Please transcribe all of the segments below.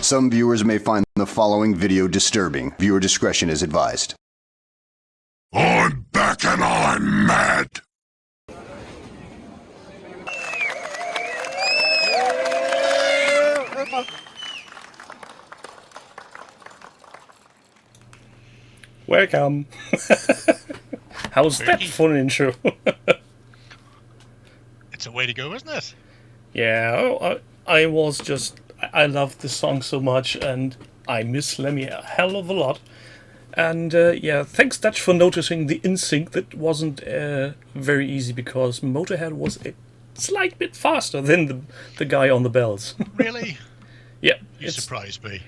Some viewers may find the following video disturbing. Viewer discretion is advised. I'm back and I'm mad. Welcome. How's that for an intro? It's a way to go, isn't it? Yeah, I love this song so much, and I miss Lemmy a hell of a lot. And yeah, thanks Dutch for noticing the in-sync. That wasn't very easy because Motorhead was a slight bit faster than the guy on the bells. Really? Yeah. You surprised me.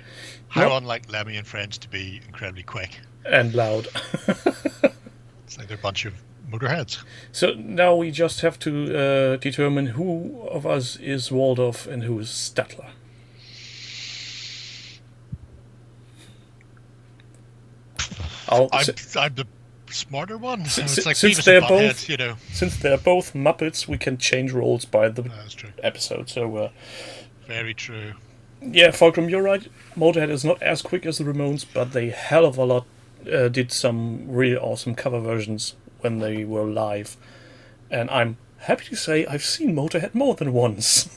How unlike Lemmy and Friends to be incredibly quick. And loud. It's like they're a bunch of motorheads. So now we just have to determine who of us is Waldorf and who is Statler. I'm the smarter one. So it's like since Beavis they're and both, Butthead, you know. Since they're both Muppets, we can change roles by the That's true. episode. So very true. Yeah, Fulcrum, you're right. Motorhead is not as quick as the Ramones, but they hell of a lot did some really awesome cover versions when they were live. And I'm happy to say I've seen Motorhead more than once.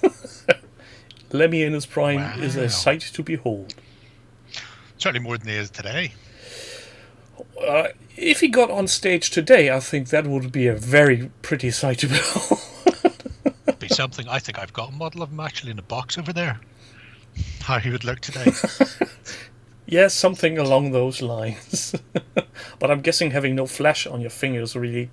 Lemmy in his prime is a sight to behold. Certainly more than he is today. If he got on stage today, I think that would be a very pretty sight to behold. Be something. I think I've got a model of him actually in a box over there. How he would look today. Yes, something along those lines. But I'm guessing having no flash on your fingers really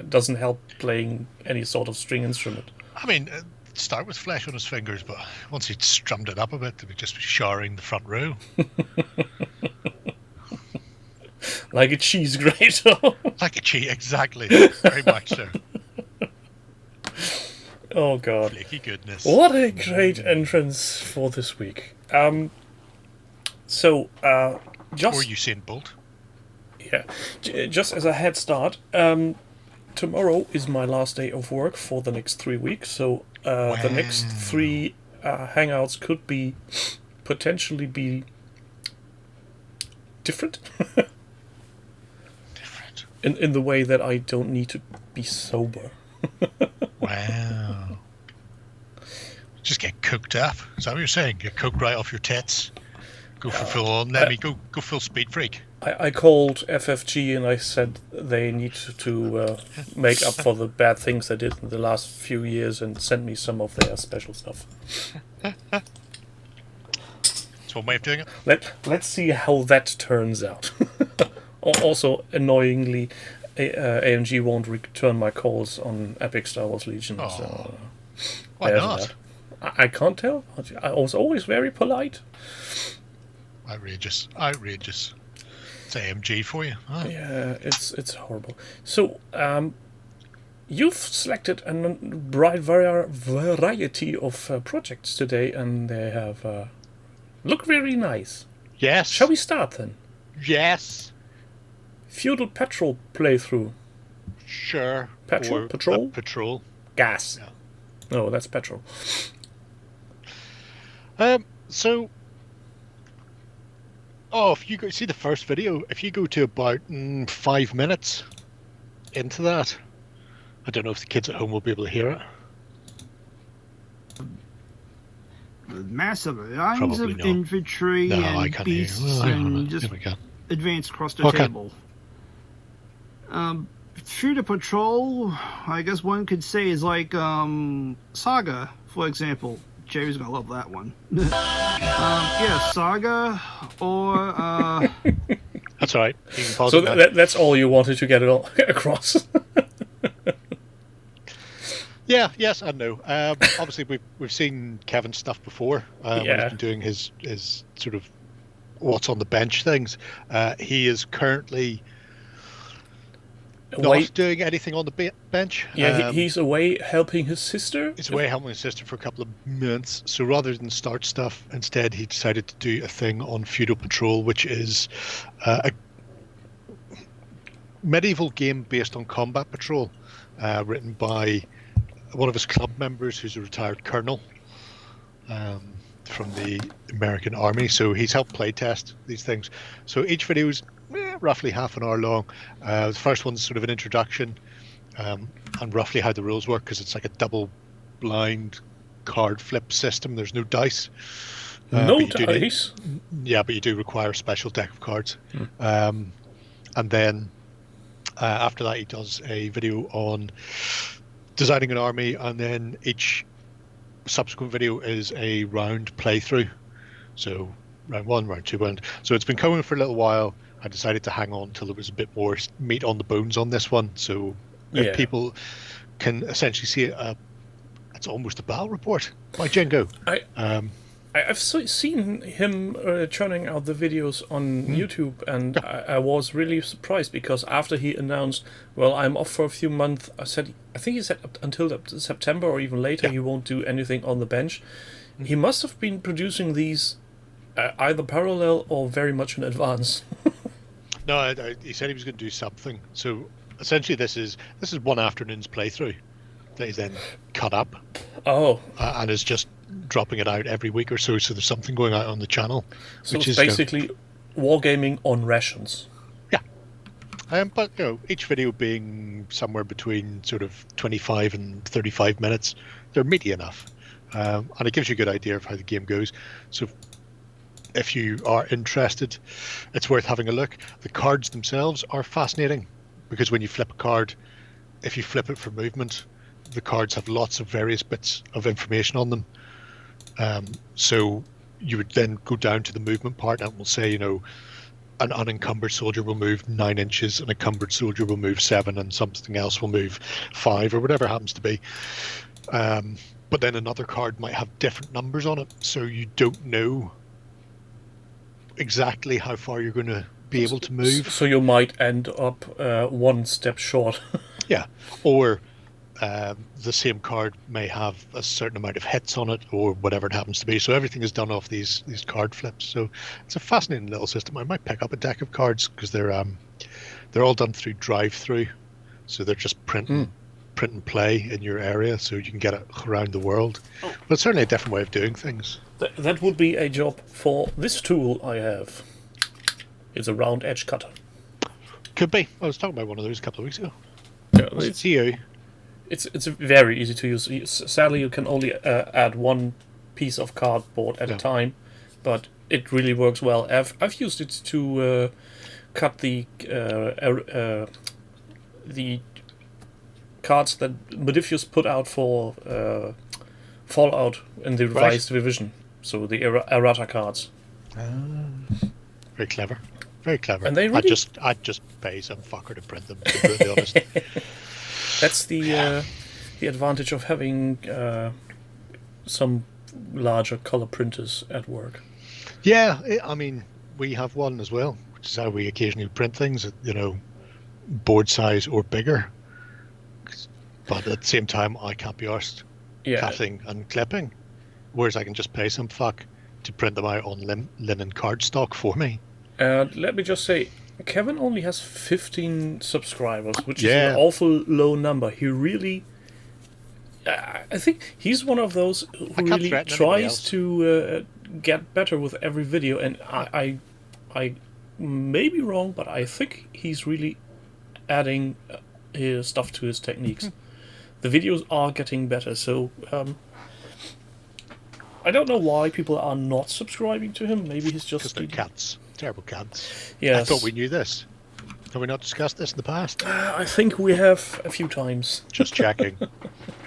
doesn't help playing any sort of string instrument. I mean, start with flesh on his fingers, but once he'd strummed it up a bit, he'd just be showering the front row. Like a cheese grater. Like a cheese, exactly. Very much so. Oh, God. Flaky goodness. What a great entrance for this week. Just... Or Usain Bolt. Yeah. Just as a head start, tomorrow is my last day of work for the next 3 weeks, so the next 3 hangouts could be potentially be different. Different. In the way that I don't need to be sober. Wow. Just get cooked up. Is that what you're saying? Get cooked right off your tits. Go for full on. Let me go full speed freak. I called FFG and I said they need to make up for the bad things they did in the last few years and send me some of their special stuff. That's one way of doing it. Let's see how that turns out. Also, annoyingly, AMG won't return my calls on Epic Star Wars Legion. Oh. So Why not? I can't tell. I was always very polite. Outrageous. It's AMG for you. Oh. Yeah, it's horrible. So, you've selected a bright variety of projects today, and they have look very nice. Yes. Shall we start then? Yes. Feudal Petrol playthrough. Sure. Petrol? Or Patrol? Patrol. Gas. Yeah. No, that's petrol. So... Oh, if you go see the first video, if you go to about 5 minutes into that, I don't know if the kids at home will be able to hear it. Massive lines Probably of not. infantry No, I and can't hear beasts you. Well, and here just we go. advance across the Okay. table. Shooter Patrol, I guess one could say, is like Saga, for example. Jerry's gonna love that one. Yeah, Saga or That's all right. You can pause So it now. that's all you wanted to get it all across. Yeah, yes and no. Obviously, we've seen Kevin's stuff before. When he's been doing his sort of what's on the bench things. He is currently not doing anything on the bench. Yeah, he's away helping his sister. He's away helping his sister for a couple of months. So rather than start stuff, instead he decided to do a thing on Feudal Patrol, which is a medieval game based on Combat Patrol, written by one of his club members who's a retired colonel. American Army. So he's helped play test these things. So each video is roughly half an hour long. The first one's sort of an introduction and roughly how the rules work, because it's like a double blind card flip system. There's no dice. No dice? But you do require a special deck of cards. And then after that, he does a video on designing an army, and then each subsequent video is a round playthrough. So round 1, round 2, round. So it's been going for a little while. I decided to hang on until there was a bit more meat on the bones on this one. So if people can essentially see it, it's almost a battle report by Jingo. I've seen him churning out the videos on YouTube, and I was really surprised, because after he announced, well, I'm off for a few months, I think he said up until September or even later he won't do anything on the bench. He must have been producing these either parallel or very much in advance. No, he said he was going to do something. So essentially this is one afternoon's playthrough that he's then cut up. And is just dropping it out every week or so there's something going out on the channel. So which it's is basically wargaming on rations. Yeah. But each video being somewhere between sort of 25 and 35 minutes, they're meaty enough. And it gives you a good idea of how the game goes. So if you are interested, it's worth having a look. The cards themselves are fascinating, because when you flip a card, if you flip it for movement, the cards have lots of various bits of information on them. So you would then go down to the movement part, and it will say, an unencumbered soldier will move 9 inches, an encumbered soldier will move 7, and something else will move 5, or whatever it happens to be. But then another card might have different numbers on it, so you don't know exactly how far you're going to be able to move. So you might end up one step short. Yeah, or the same card may have a certain amount of hits on it, or whatever it happens to be. So everything is done off these card flips. So it's a fascinating little system. I might pick up a deck of cards, because they're all done through drive-through, so they're just print and play in your area, so you can get it around the world. But it's certainly a different way of doing things. That would be a job for this tool I have. It's a round edge cutter. Could be. I was talking about one of those a couple of weeks ago. Yeah, was it CU? It's very easy to use. Sadly, you can only add one piece of cardboard at a time, but it really works well. I've used it to cut the cards that Modifius put out for Fallout in the revised revision. So the errata cards. Very clever. Very clever. And they really... I'd just pay some fucker to print them, to be brutally honest. That's the advantage of having some larger color printers at work. Yeah, I mean, we have one as well, which is how we occasionally print things at, board size or bigger. But at the same time, I can't be arsed cutting and clipping, whereas I can just pay some fuck to print them out on linen cardstock for me. Let me just say, Kevin only has 15 subscribers, which is an awful low number. He really... I think he's one of those who really tries to get better with every video, and I may be wrong, but I think he's really adding his stuff to his techniques. The videos are getting better, so I don't know why people are not subscribing to him. Maybe he's just... Because they're cats. Terrible cats. Yes. I thought we knew this. Have we not discussed this in the past? I think we have a few times. Just checking.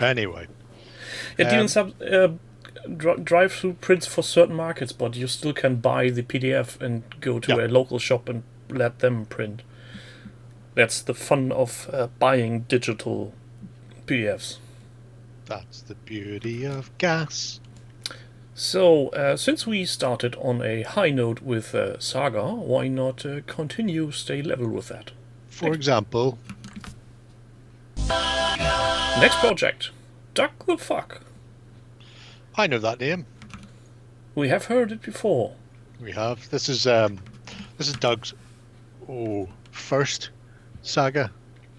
Anyway. It even drive-through prints for certain markets, but you still can buy the PDF and go to a local shop and let them print. That's the fun of buying digital PDFs. That's the beauty of gas. So, since we started on a high note with Saga, why not continue stay level with that? For example... Next project. Duck the Fuck. I know that name. We have heard it before. We have. This is Doug's first Saga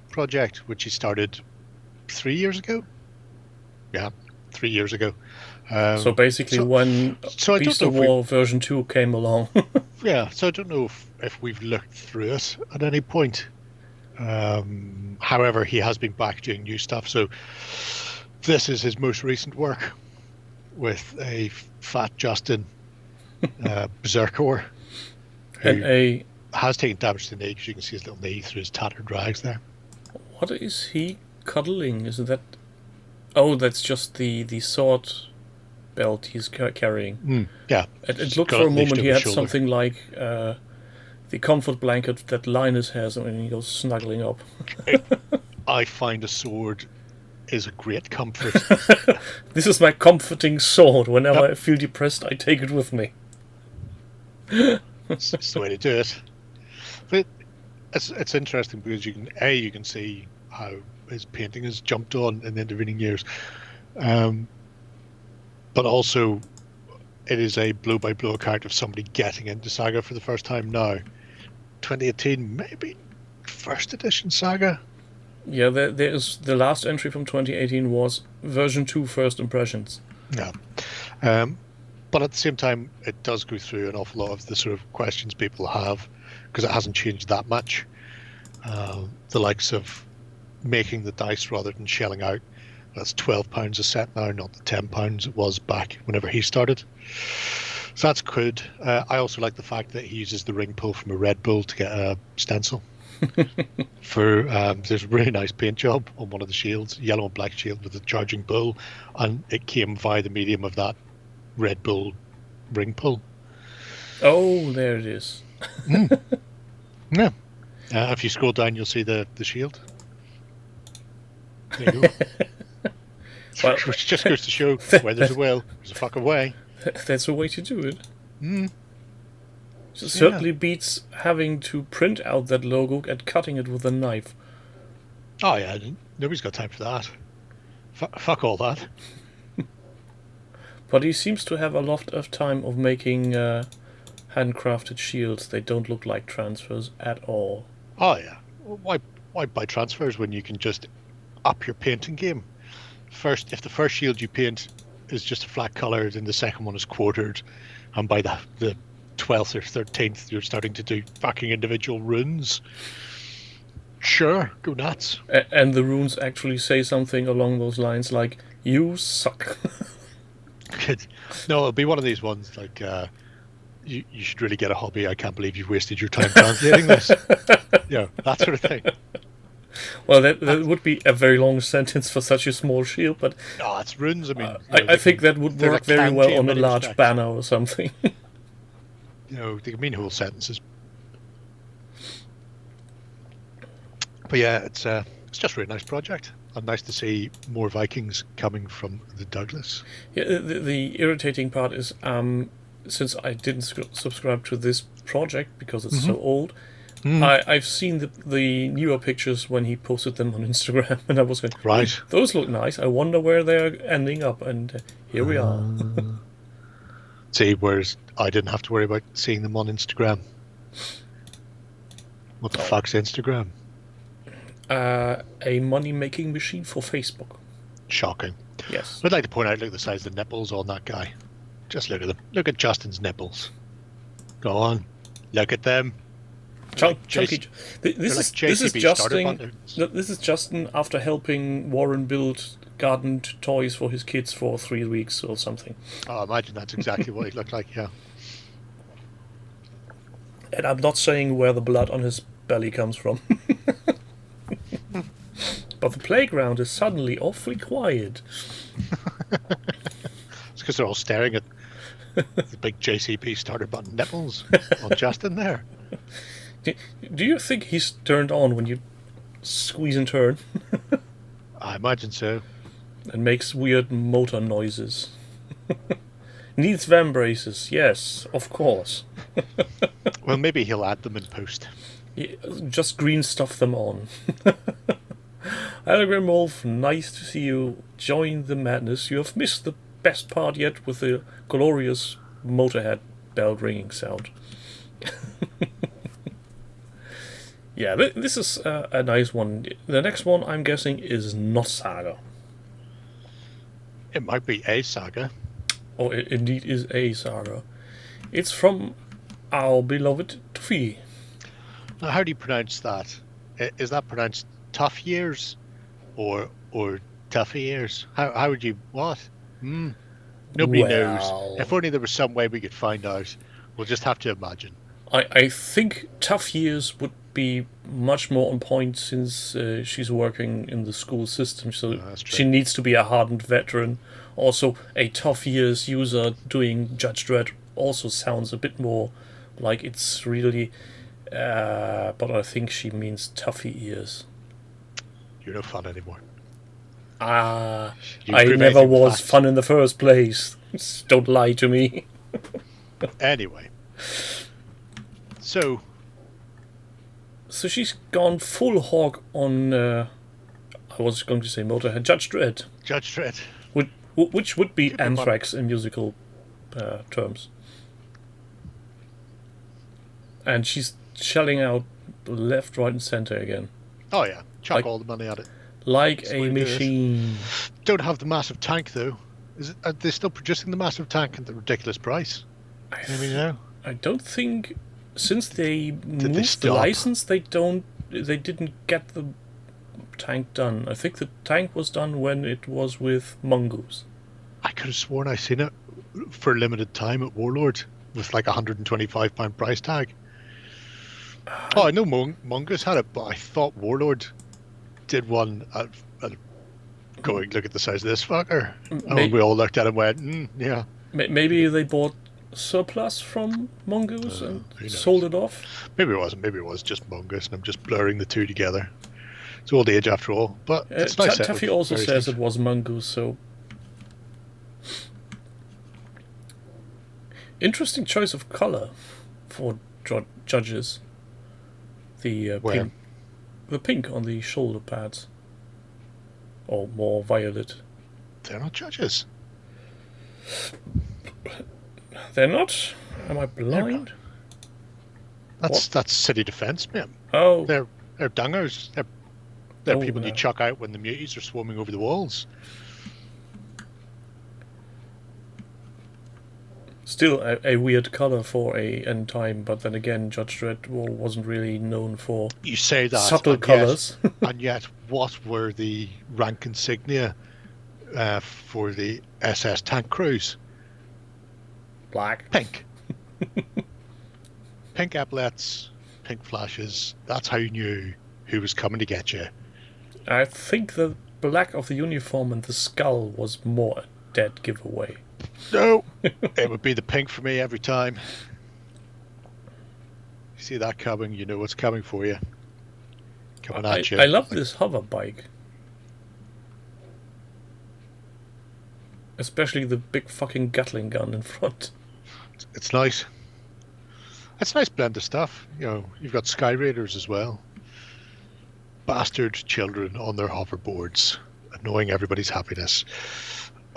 project, which he started 3 years ago. Yeah, 3 years ago. So basically, when so I don't Beast know of if we- War version 2 came along, Yeah, so I don't know if we've looked through it at any point. However, he has been back doing new stuff. So this is his most recent work with a fat Justin Berserker and who has taken damage to the knee, because you can see his little knee through his tattered rags there. what is he cuddling? Is that? Oh, that's just the sword belt he's carrying. Yeah. It looked got for a it leashed moment he over had shoulder. something like the comfort blanket that Linus has when he goes snuggling up. I find a sword is a great comfort. This is my comforting sword. Whenever Yep. I feel depressed, I take it with me. It's the way to do it. But it's interesting because you can see how his painting has jumped on in the intervening years, but also it is a blow by blow account of somebody getting into Saga for the first time now. 2018, maybe first edition Saga. Yeah, there is the last entry from 2018 was version 2 first impressions. Yeah. But at the same time, it does go through an awful lot of the sort of questions people have, because it hasn't changed that much. The likes of making the dice rather than shelling out. That's £12 a set now, not the £10 it was back whenever he started. So that's good. I also like the fact that he uses the ring pull from a Red Bull to get a stencil. There's a really nice paint job on one of the shields, yellow and black shield with a charging bull, and it came via the medium of that Red Bull ring pull. Oh, there it is. Yeah. If you scroll down, you'll see the shield. There you go. Well, Which just goes to show where there's a will, there's a fucking way. that's a way to do it. So certainly beats having to print out that logo and cutting it with a knife. Oh yeah, nobody's got time for that. Fuck all that. But he seems to have a lot of time of making handcrafted shields. They don't look like transfers at all. Oh yeah. Why buy transfers when you can just up your painting game? If the first shield you paint is just a flat colour, then the second one is quartered, and by the 12th or 13th you're starting to do fucking individual runes. Sure, go nuts. And the runes actually say something along those lines like, "You suck." No, it'll be one of these ones like, you should really get a hobby. I can't believe you've wasted your time translating this. Yeah, that sort of thing. Well, that would be a very long sentence for such a small shield, but No, it's runes. I mean, I think that would they're work like very well kanji in on a many large respects. banner or something. They can mean whole sentences. But yeah, it's just a really nice project, and nice to see more Vikings coming from the Douglas. Yeah, the irritating part is, since I didn't subscribe to this project because it's so old, I've seen the newer pictures when he posted them on Instagram, and I was going, Right. those look nice. I wonder where they're ending up, and here we are. See, whereas I didn't have to worry about seeing them on Instagram. What the fuck's Instagram? A money-making machine for Facebook. Shocking. Yes. I'd like to point out, look at the size of the nipples on that guy. Just look at them. Look at Justin's nipples. Go on. Look at them. Chunky. This like is JCB starter Justin. buttons. This is Justin after helping Warren build garden toys for his kids for 3 weeks or something. Oh, I imagine that's exactly what he looked like, yeah. And I'm not saying where the blood on his belly comes from. But the playground is suddenly awfully quiet. It's because they're all staring at the big JCB starter button nipples on Justin there. Do you think he's turned on when you squeeze and turn I imagine so. and makes weird motor noises? Needs vambraces, yes, of course. Well, maybe he'll add them in post. Yeah, just green stuff them on. Anagram Wolf, nice to see you. Join the madness. You have missed the best part yet with the glorious Motorhead bell ringing sound. Yeah, this is a nice one. The next one, I'm guessing, is not Saga. It might be a saga. or it indeed is a saga. It's from our beloved Tuffy. Now, how do you pronounce that? Is that pronounced tough years or toughy years? How would you what? Nobody knows. Well- If only there was some way we could find out. We'll just have to imagine. I think tough years would be much more on point since she's working in the school system, so that's true. she needs to be a hardened veteran. Also, a tough years user doing Judge Dredd also sounds a bit more like it's really... but I think she means toughy ears. You're no fun anymore. You You're I never preventing was facts. fun in the first place. Don't lie to me. Anyway. So, So she's gone full hog on... I was going to say Motorhead. Judge Dredd. Judge Dredd. Which would be Give them Anthrax in musical terms. And she's shelling out left, right, and center again. Oh yeah, chuck Like- all the money at it. Like That's a what it is. machine. Don't have the massive tank though. Are they still producing the massive tank at the ridiculous price? Maybe no. I don't think... Since they they moved the stop? license, they didn't get the tank done. I think the tank was done when it was with Mongoose. I could have sworn I seen it for a limited time at Warlord with like £125 price tag. Oh, I know Mongoose had it, but I thought Warlord did one at going, look at the size of this fucker. And we all looked at it and went, yeah. Maybe they bought surplus from Mongoose and who knows? sold it off. Maybe it wasn't. Maybe it was just Mongoose, and I'm just blurring the two together. It's old age after all, but it's nice. set Tuffy with also various says things. it was Mongoose, so... Interesting choice of color for judges. The Where? pink on the shoulder pads. Or more violet. They're not judges. They're not? Am I blind? That's city defence, man. Oh, They're dungers. They're Oh, people no. you chuck out when the muties are swarming over the walls. still a weird color for a end time, but then again, Judge Dredd wasn't really known for You say that. subtle and colors. Yet, and yet, what were the rank insignia for the SS tank crews? Black. Pink. Pink epaulets, pink flashes. That's how you knew who was coming to get you. I think the black of the uniform and the skull was more a dead giveaway. No, it would be the pink for me every time. You see that coming, you know what's coming for you. Coming at you. I love this hover bike. Especially the big fucking Gatling gun in front. It's nice. It's a nice blend of stuff. You know, you've got Sky Raiders as well. Bastard children on their hoverboards, annoying everybody's happiness.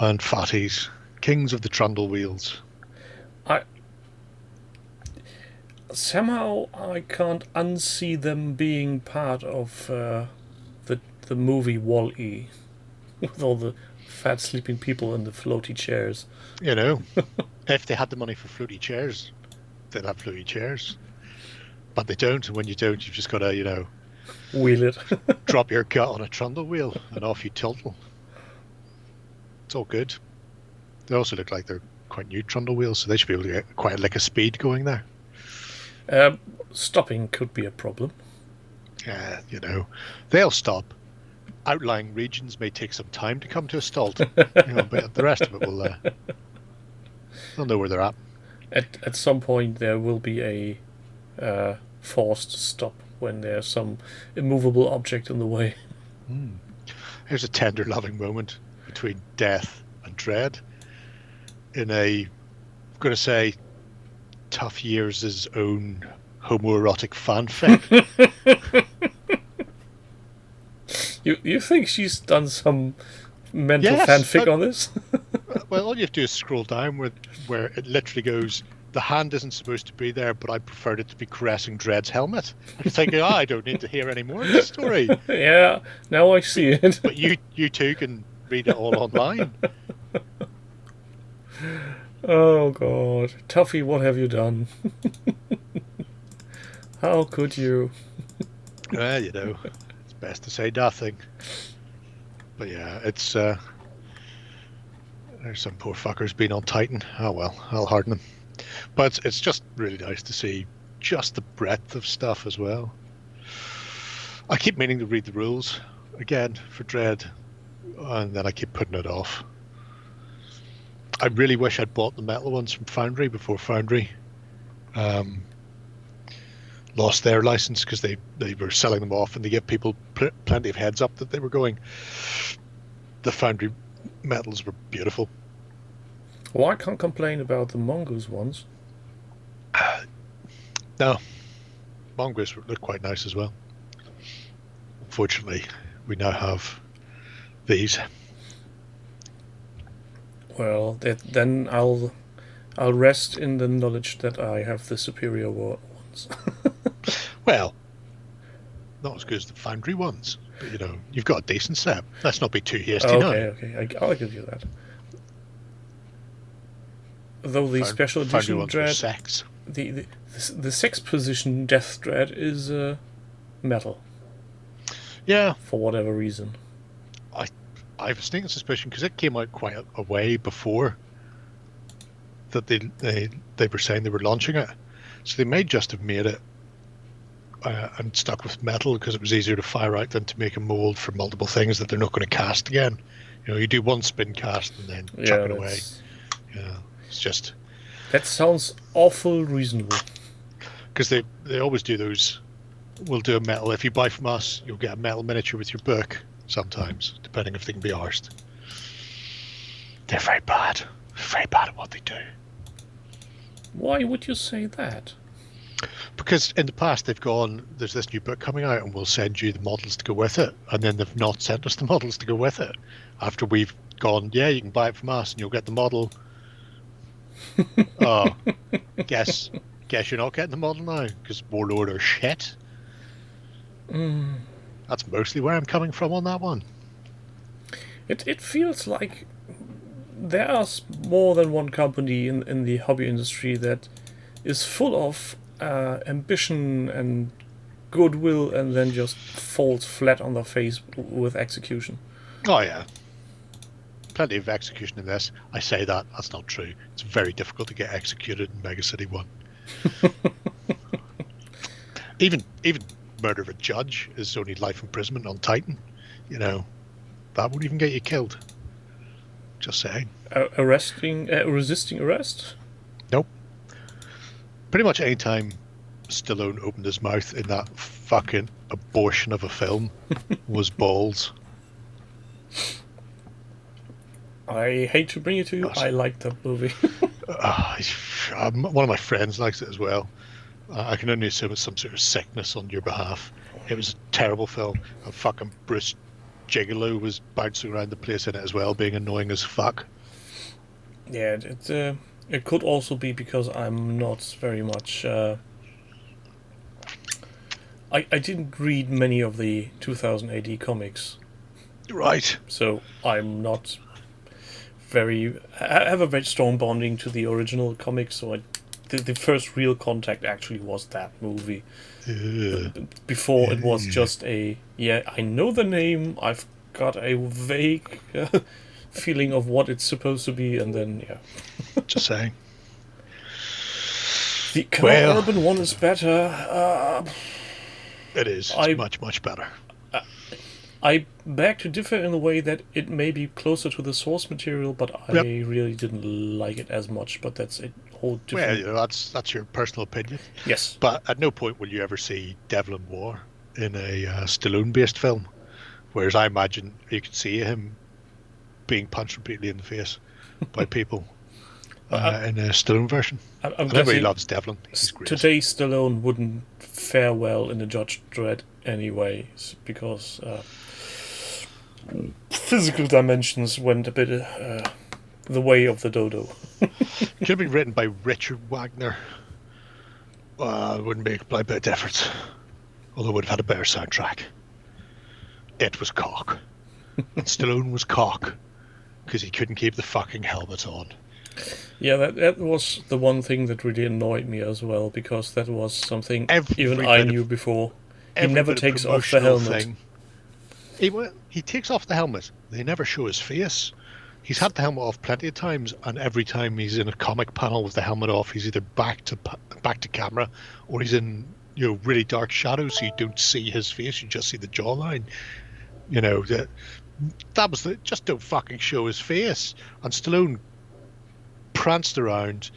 And fatties, kings of the trundle wheels. Somehow I can't unsee them being part of the movie Wall-E. With all the fat sleeping people in the floaty chairs. You know, if they had the money for floaty chairs, they'd have floaty chairs. But they don't, and when you don't, you've just got to, you know, Wheel it. drop your gut on a trundle wheel and off you tiltle. It's all good. They also look like they're quite new trundle wheels, so they should be able to get quite a lick of speed going there. Stopping could be a problem. Yeah, you know, they'll stop. Outlying regions may take some time to come to a stalt, you know, but the rest of it will. They'll know where they're at. At some point there will be a forced stop when there's some immovable object in the way. Here's a tender, loving moment between Death and Dread in a, I'm going to say, Tough Years' own homoerotic fanfic. You think she's done some mental Yes, fanfic on this? Well, all you have to do is scroll down where it literally goes, the hand isn't supposed to be there, but I preferred it to be caressing Dread's helmet. I'm thinking, I don't need to hear any more of this story. Yeah, now I see it. But you too can read it all online. Oh God, Tuffy, what have you done? How could you? Well, you know, it's best to say nothing. But yeah, it's there's some poor fuckers being on Titan. Oh well, I'll harden them. But it's just really nice to see just the breadth of stuff as well. I keep meaning to read the rules again for Dread, and then I keep putting it off. I really wish I'd bought the metal ones from Foundry before Foundry lost their license, because they were selling them off and they gave people plenty of heads up that they were going. The Foundry metals were beautiful. Well, I can't complain about the Mongoose ones. No, Mongoose look quite nice as well. Unfortunately, we now have these. Well, then I'll rest in the knowledge that I have the superior ones. Well, not as good as the Foundry ones, but you know, you've got a decent set. Let's not be too hasty now. Okay, I'll give you that. Though the special Foundry edition ones were Dread, sex. the 6th position Death Dread is metal. Yeah, For whatever reason. I have a sneaking suspicion, because it came out quite a way before that they were saying they were launching it, so they may just have made it and stuck with metal because it was easier to fire out than to make a mold for multiple things that they're not going to cast again. You know, you do one spin cast and then chuck it away. Yeah, it's just That sounds awful reasonable. because they always do those. We'll do a metal. If you buy from us, you'll get a metal miniature with your book. Sometimes, depending if they can be arsed. They're very bad. Very bad at what they do. Why would you say that? Because in the past they've gone, there's this new book coming out and we'll send you the models to go with it. And then they've not sent us the models to go with it. After we've gone, yeah, you can buy it from us and you'll get the model. Oh, guess you're not getting the model now because Warlord are shit. That's mostly where I'm coming from on that one. It feels like there are more than one company in the hobby industry that is full of ambition and goodwill and then just falls flat on their face with execution. Oh yeah, plenty of execution in this. I say that's not true. It's very difficult to get executed in Mega City 1. even murder of a judge is only life imprisonment on Titan. You know, that won't even get you killed. Just saying. Resisting arrest? Nope. Pretty much any time Stallone opened his mouth in that fucking abortion of a film was balls. I hate to bring it to you, I like that movie. One of my friends likes it as well. I can only assume it's some sort of sickness on your behalf. It was a terrible film. And fucking Bruce Gigolo was bouncing around the place in it as well, being annoying as fuck. Yeah, it could also be because I'm not very much... I didn't read many of the 2000 AD comics. Right. So I'm not I have a very strong bonding to the original comics, so the first real contact actually was that movie. Before it was just I know the name, I've got a vague feeling of what it's supposed to be, and then, Just saying. The Urban one is better. It is. It's much, much better. I beg to differ in the way that it may be closer to the source material, but I really didn't like it as much. But that's a whole different... Well, you know, that's your personal opinion. Yes. But at no point will you ever see Devil and War in a Stallone-based film. Whereas I imagine you could see him being punched repeatedly in the face by people in a Stallone version. Everybody loves Devlin. He's great. Today, Stallone wouldn't fare well in the Judge Dredd anyway, because physical dimensions went a bit the way of the dodo. Could have been written by Richard Wagner. It wouldn't make a bit of difference. Although it would have had a better soundtrack. It was cock. And Stallone was cock. Because he couldn't keep the fucking helmet on. Yeah, that was the one thing that really annoyed me as well, because that was something Every even I bit knew of- before. He Every never bit of takes off the promotional helmet. thing. He takes off the helmet. They never show his face. He's had the helmet off plenty of times, and every time he's in a comic panel with the helmet off, he's either back to camera, or he's in really dark shadows, so you don't see his face. You just see the jawline. That was just don't fucking show his face. And Stallone pranced around,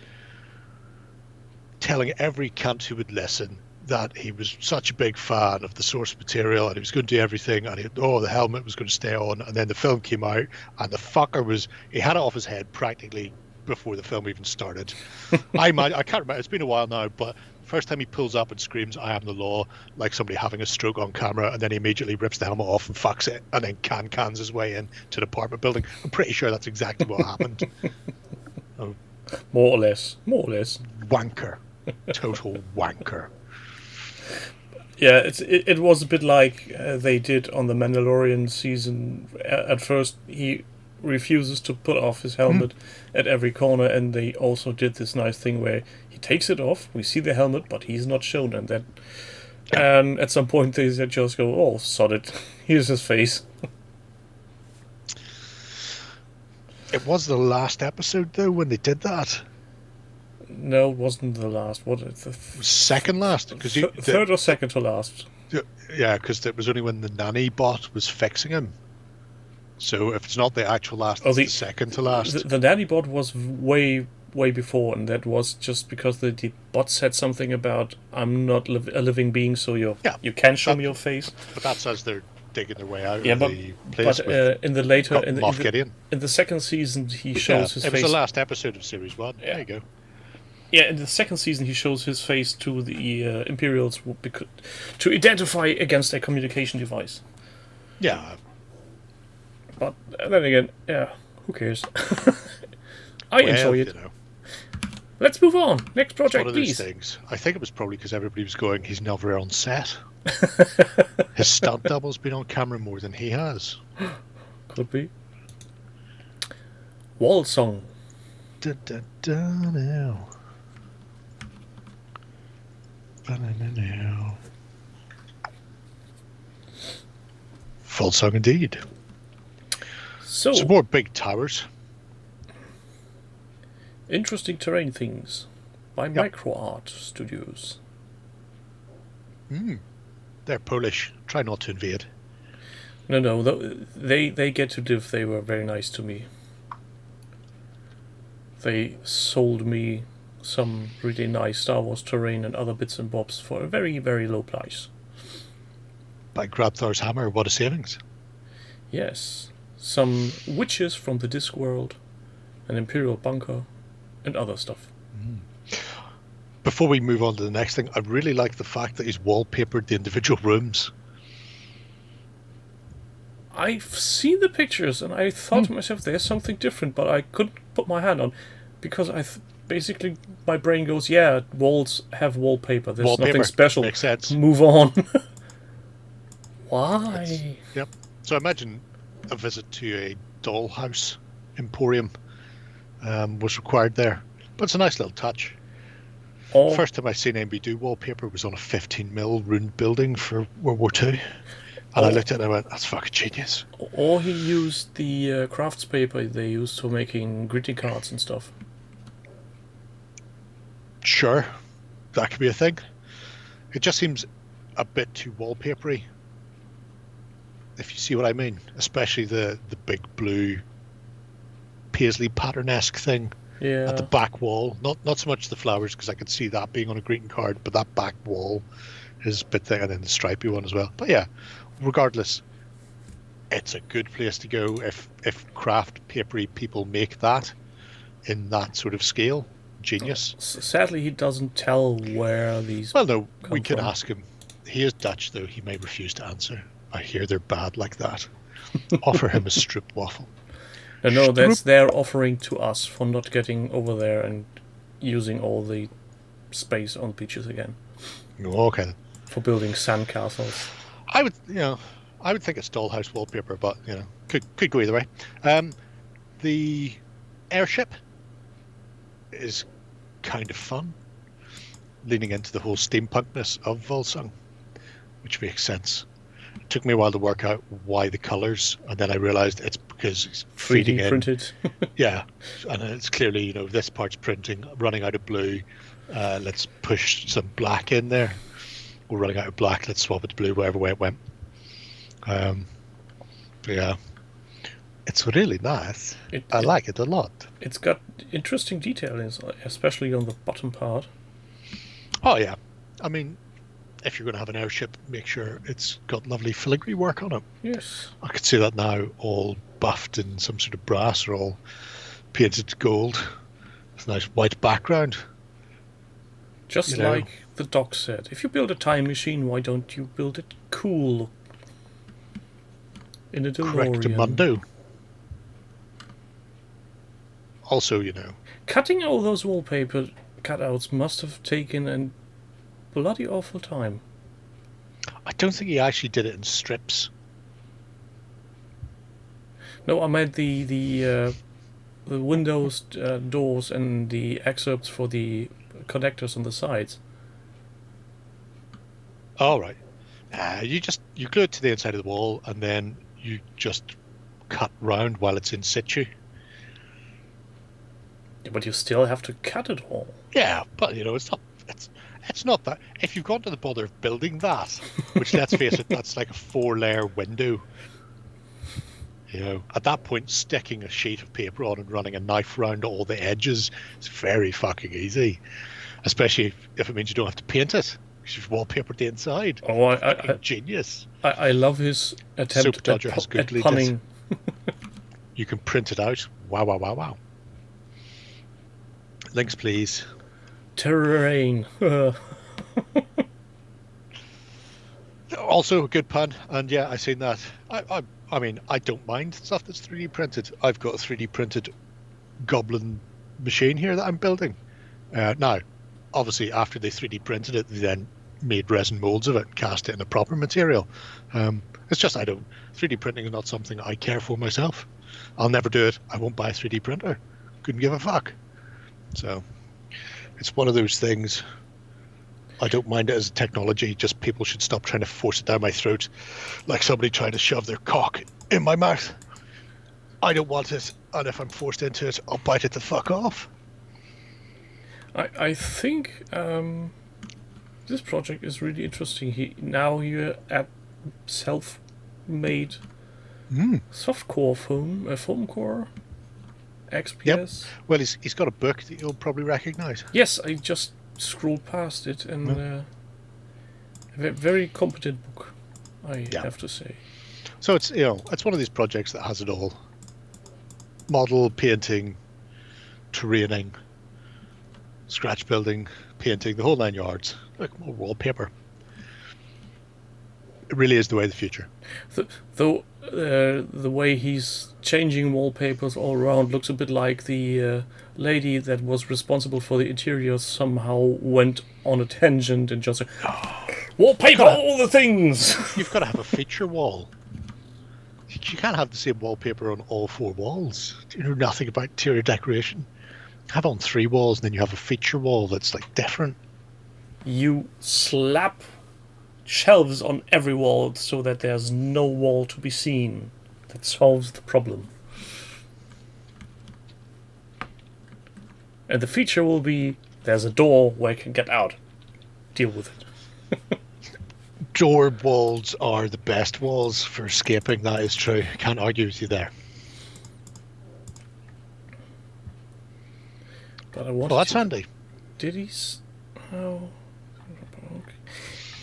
telling every cunt who would listen that he was such a big fan of the source material and he was going to do everything, and the helmet was going to stay on. And then the film came out, and the fucker he had it off his head practically before the film even started. I can't remember, it's been a while now, but the first time he pulls up and screams, "I am the law," like somebody having a stroke on camera, and then he immediately rips the helmet off and fucks it, and then cans his way in to the apartment building. I'm pretty sure that's exactly what happened. Oh, More or less. wanker. Total wanker. Yeah, it was a bit like they did on the Mandalorian season. At first, he refuses to put off his helmet at every corner, and they also did this nice thing where he takes it off. We see the helmet, but he's not shown, and at some point they just go, "Oh, sod it, here's his face." It was the last episode though when they did that. No, it wasn't the last. What? Second last, because third or second to last. Yeah, because it was only when the nanny bot was fixing him. So if it's not the actual last, it's the second to last. The nanny bot was way before, and that was just because the bot said something about "I'm not a living being, so you can show me your face." But that's as they're digging their way out Yeah, of but the place. in the later Moff Gideon. in the second season, he shows his face. It was the last episode of series 1. Yeah. There you go. Yeah, in the second season, he shows his face to the Imperials to identify against their communication device. Yeah. But then again, yeah, who cares? I enjoy it. Let's move on. Next project, one of those please. things. I think it was probably because everybody was going, he's never on set. His stunt double's been on camera more than he has. Could be. Wall song. Da, da, da, now. Now. Full song indeed. So, Some more big towers. Interesting terrain things by MicroArt Studios. They're Polish. Try not to invade. No, they get to live. They were very nice to me. They sold me some really nice Star Wars terrain and other bits and bobs for a very, very low price. By Grabthar's hammer, what a savings. Yes, some witches from the Discworld, an Imperial bunker, and other stuff. Before we move on to the next thing, I really like the fact that he's wallpapered the individual rooms. I've seen the pictures and I thought to myself, there's something different, but I couldn't put my hand on, because basically my brain goes, yeah, walls have wallpaper. There's nothing special. Makes sense. Move on. Why? Yep. So imagine a visit to a dollhouse emporium was required there. But it's a nice little touch. First time I seen MB do wallpaper was on a 15mm ruined building for World War II. And I looked at it and I went, that's fucking genius. Or he used the crafts paper they used for making greeting cards and stuff. Sure. That could be a thing. It just seems a bit too wallpapery, if you see what I mean. Especially the big blue paisley pattern-esque thing at the back wall. Not so much the flowers, because I could see that being on a greeting card, but that back wall is a bit thing, and then the stripy one as well. But yeah, regardless, it's a good place to go if craft papery people make that in that sort of scale. Genius. Sadly, he doesn't tell where these. Well, no, we come could from. ask him. He is Dutch, though. He may refuse to answer. I hear they're bad like that. Offer him a strip waffle. No, that's their offering to us for not getting over there and using all the space on beaches again. Okay. Then. For building sandcastles. I would think it's dollhouse wallpaper, but could go either way. The airship is kind of fun, leaning into the whole steampunkness of Volsung, which makes sense. It took me a while to work out why the colors, and then I realized it's because it's feeding 3D in. printed. Yeah, and it's clearly, you know, this part's printing, running out of blue. Let's push some black in there. We're running out of black. Let's swap it to blue, wherever way it went. Yeah, it's really nice. I like it a lot. It's got interesting details, especially on the bottom part. Oh yeah, I mean, if you're going to have an airship, make sure it's got lovely filigree work on it. Yes. I could see that now, all buffed in some sort of brass or all painted gold. It's a nice white background. Just like the doc said, if you build a time machine, why don't you build it cool? In a DeLorean. Correctamundo. Also, you know, Cutting all those wallpaper cutouts must have taken a bloody awful time. I don't think he actually did it in strips. No, I meant the windows, doors, and the excerpts for the connectors on the sides. All right. You glue it to the inside of the wall, and then you just cut round while it's in situ. But you still have to cut it all. Yeah, but you know, it's not that. If you've gone to the bother of building that, which let's face it, that's like a 4-layer window. You know, at that point, sticking a sheet of paper on and running a knife round all the edges is very fucking easy. Especially if it means you don't have to paint it, because you've wallpapered the inside. Oh, I genius. I love his attempt Soap Dodger at has Googled punning. You can print it out. Wow, wow, wow, wow. Links, please. Terrain. Also a good pun, and yeah, I've seen that. I mean, I don't mind stuff that's 3D printed. I've got a 3D printed goblin machine here that I'm building. Now, obviously, after they 3D printed it, they then made resin molds of it and cast it in a proper material. It's just 3D printing is not something I care for myself. I'll never do it. I won't buy a 3D printer. Couldn't give a fuck. So it's one of those things. I don't mind it as a technology, just people should stop trying to force it down my throat like somebody trying to shove their cock in my mouth. I don't want it, and if I'm forced into it, I'll bite it the fuck off. I think this project is really interesting. Now you're at self-made softcore foam core XPS. Yep. Well, he's got a book that you'll probably recognise. Yes, I just scrolled past it, and a very competent book, I have to say. So it's one of these projects that has it all: model, painting, terraining, scratch building, painting, the whole 9 yards, like more wallpaper. It really is the way of the future. Though the way he's changing wallpapers all around looks a bit like the lady that was responsible for the interiors somehow went on a tangent and just said, wallpaper all the things! You've got to have a feature wall. You can't have the same wallpaper on all 4 walls. You know nothing about interior decoration. Have it on 3 walls, and then you have a feature wall that's like different. You slap shelves on every wall so that there's no wall to be seen. That solves the problem. And the feature will be, there's a door where you can get out. Deal with it. Door walls are the best walls for escaping, that is true. Can't argue with you there. But I wanted Well, that's handy. Did he... Oh...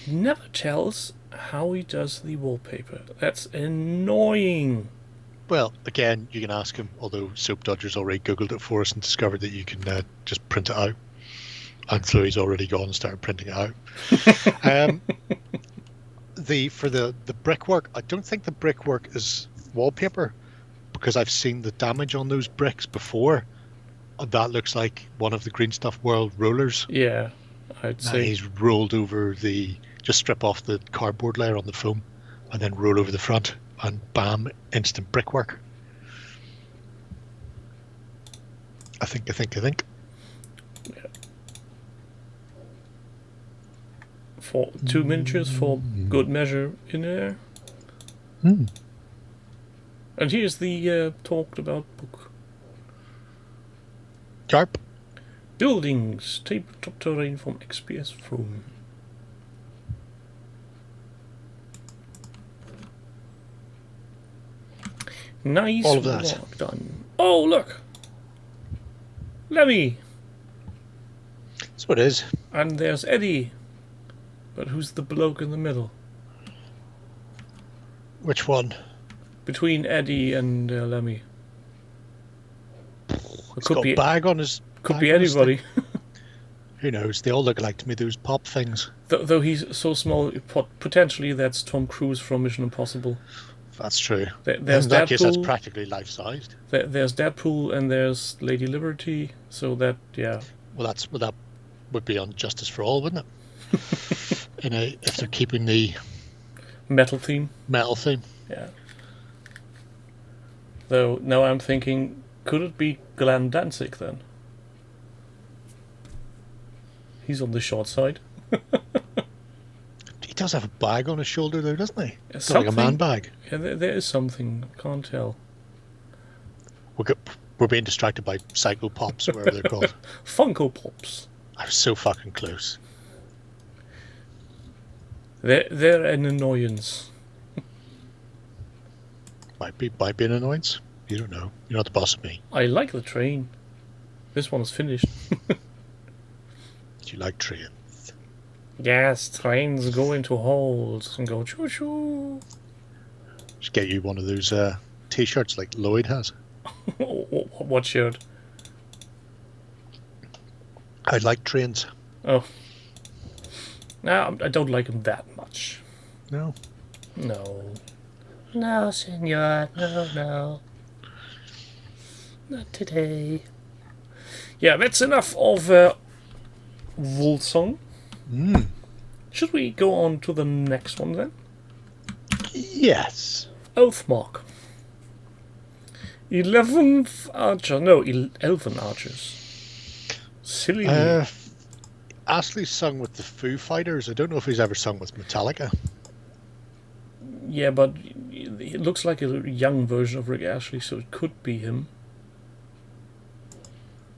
He never tells how he does the wallpaper. That's annoying. Well, again, you can ask him, although Soap Dodger's already Googled it for us and discovered that you can just print it out. And so he's already gone and started printing it out. For the brickwork, I don't think the brickwork is wallpaper, because I've seen the damage on those bricks before. That looks like one of the Green Stuff World rollers. Yeah, I'd say. He's rolled over just strip off the cardboard layer on the foam and then roll over the front, and bam, instant brickwork. I think. for 2 miniatures for good measure in there. Hmm. And here's the talked about book. Carp. Buildings, tabletop terrain from XPS Throne. Nice All of that. work done. Oh, look! Lemmy! That's what it is. And there's Eddie. But who's the bloke in the middle? Which one? Between Eddie and Lemmy. It He's could got be, a bag on his. could bag be on his anybody. thing. Who knows? They all look alike to me. Those pop things. Though he's so small, potentially that's Tom Cruise from Mission Impossible. That's true. There's In that case, that's Deadpool. practically life-sized. There's Deadpool and there's Lady Liberty. So that, yeah. Well, that would be on Justice for All, wouldn't it? If they're keeping the Metal theme. metal theme. Yeah. Though now I'm thinking, could it be Glenn Danzig then? He's on the short side. He does have a bag on his shoulder, though, doesn't he? It's like a Something- man bag. Yeah, there is something. Can't tell. We're being distracted by Psycho Pops, or whatever they're called. Funko Pops. I was so fucking close. They're an annoyance. Might be an annoyance. You don't know. You're not the boss of me. I like the train. This one's finished. Do you like trains? Yes, trains go into holes and go choo choo. Just get you one of those T-shirts like Lloyd has. What shirt? I like trains. Oh. No, I don't like them that much. No. No. No, senor. No. Not today. Yeah, that's enough of Wolsong. Should we go on to the next one then? Yes. Oathmark. 11th archer. No, 11 archers. Silly me. Astley sung with the Foo Fighters. I don't know if he's ever sung with Metallica. Yeah, but it looks like a young version of Rick Astley, so it could be him.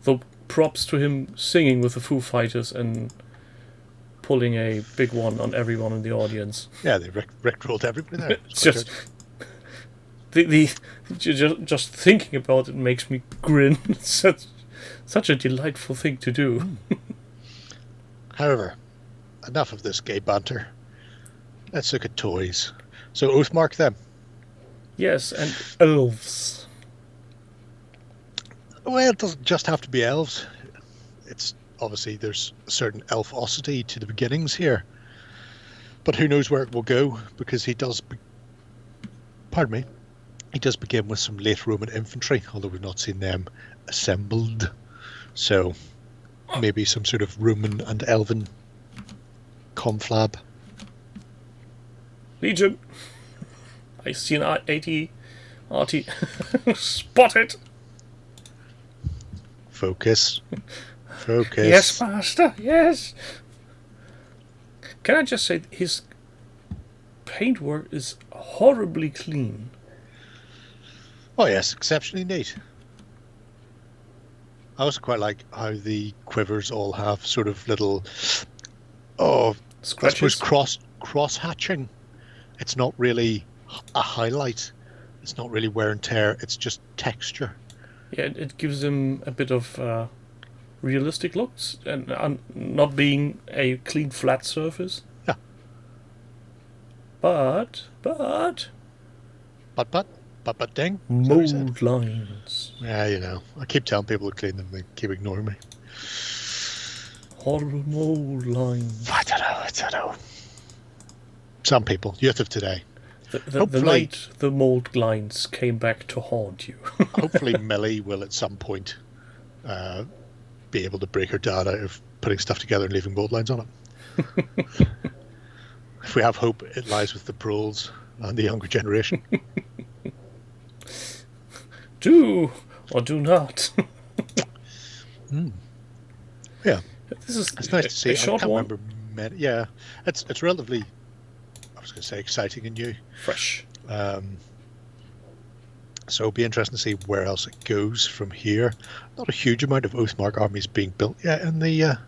Though props to him singing with the Foo Fighters and pulling a big one on everyone in the audience. Yeah, they rickrolled everybody there. It's just just thinking about it makes me grin. It's such a delightful thing to do. However, enough of this gay banter. Let's look at toys. So Oathmark them. Yes, and elves. Well, it doesn't just have to be elves. It's obviously there's a certain elfosity to the beginnings here. But who knows where it will go, because he does he does begin with some late Roman infantry, although we've not seen them assembled. So maybe some sort of Roman and Elven conflab. Legion. I see an RT. Spot it. Focus. Yes, master. Yes. Can I just say his paintwork is horribly clean. Oh yes, exceptionally neat. I also quite like how the quivers all have sort of little, I Scratches. suppose cross hatching. It's not really a highlight. It's not really wear and tear. It's just texture. Yeah, it gives him a bit of realistic looks and not being a clean flat surface. Yeah. But But ding. Is that what you said? mold lines. Yeah, you know. I keep telling people to clean them. They keep ignoring me. Horrible mold lines. I don't know. Some people, youth of today. The Hopefully- night the mold lines came back to haunt you. Hopefully Millie will at some point be able to break her dad out of putting stuff together and leaving mold lines on it. If we have hope, it lies with the proles and the younger generation. Do or do not. Yeah, This is it's nice to see. a I short can't one. remember many. Yeah, it's relatively, I was going to say, exciting and new. Fresh. So it'll be interesting to see where else it goes from here. Not a huge amount of Oathmark armies being built yet in the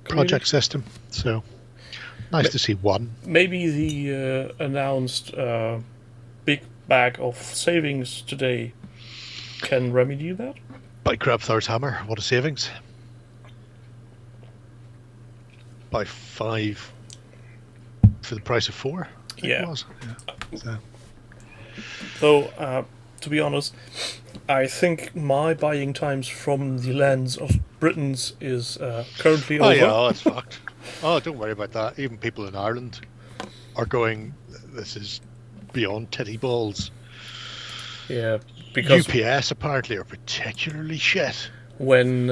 project system. So nice to see one. Maybe the announced big bag of savings today can remedy that. By Grabthar's hammer, what a savings! By 5 for the price of 4. I think it was. Yeah. So. Though, to be honest, I think my buying times from the lands of Britons is currently over. Oh yeah, it's fucked. Oh, don't worry about that. Even people in Ireland are going, this is beyond titty balls. Yeah, because UPS apparently are particularly shit. when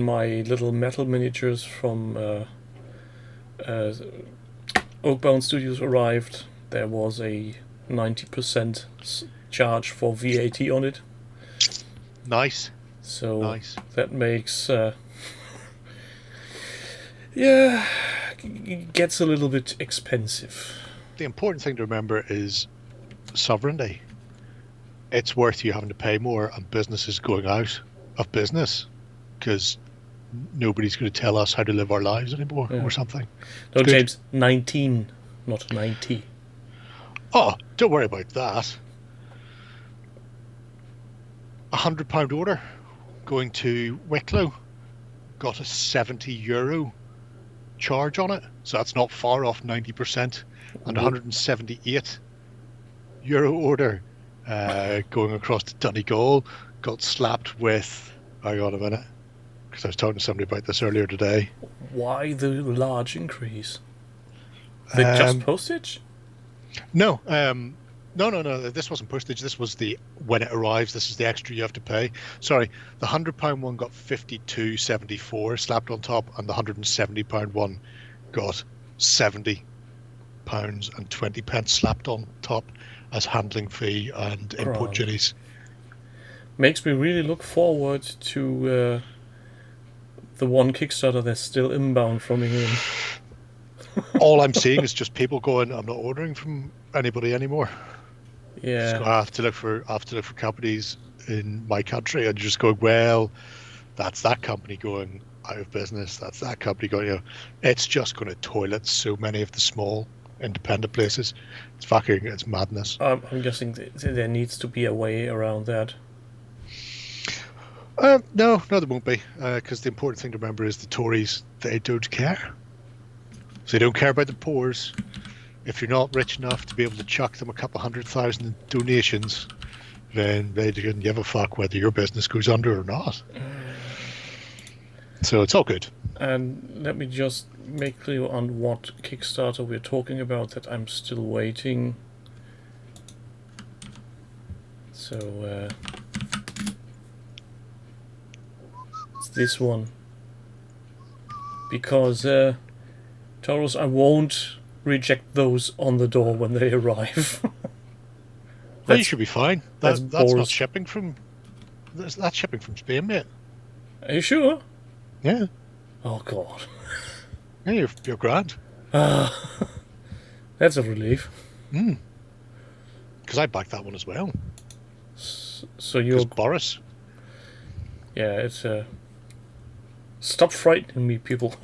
my little metal miniatures from Oakbound Studios arrived, there was a 90% charge for VAT on it. Nice. So Nice. that makes yeah, it gets a little bit expensive. The important thing to remember is sovereignty. It's worth you having to pay more and businesses going out of business because nobody's going to tell us how to live our lives anymore or something. No, Good. James, 19, not 90. Oh, don't worry about that. £100 order going to Wicklow got a €70 charge on it, so that's not far off 90%. And €178 order going across to Donegal got slapped with. Hang on a minute, because I was talking to somebody about this earlier today. Why the large increase? Is it just postage? No, no. This wasn't postage. This was the when it arrives. This is the extra you have to pay. Sorry, the £100 one got 52.74 slapped on top, and the £170 one got £70.20 slapped on top as handling fee and import Right. duties. Makes me really look forward to the one Kickstarter that's still inbound from me. All I'm seeing is just people going, "I'm not ordering from anybody anymore." Yeah. So I have to look for companies in my country, and just going, well, that's that company going out of business. That's that company going. You know, it's just going to toilet so many of the small independent places. It's madness. I'm guessing there needs to be a way around that. No, there won't be, because the important thing to remember is the Tories, they don't care. So they don't care about the poors. If you're not rich enough to be able to chuck them a couple 100,000 in donations, then they don't give a fuck whether your business goes under or not. So it's all good. And let me just make clear on what Kickstarter we're talking about, that I'm still waiting. So, it's this one. Because, Taurus, I won't reject those on the door when they arrive. You should be fine. That's not Boris. shipping from... That's shipping from Spain, mate. Are you sure? Yeah. Oh, God. Yeah, you're grand. That's a relief. Because I backed that one as well. So you're... Because Boris. Yeah, it's stop frightening me, people.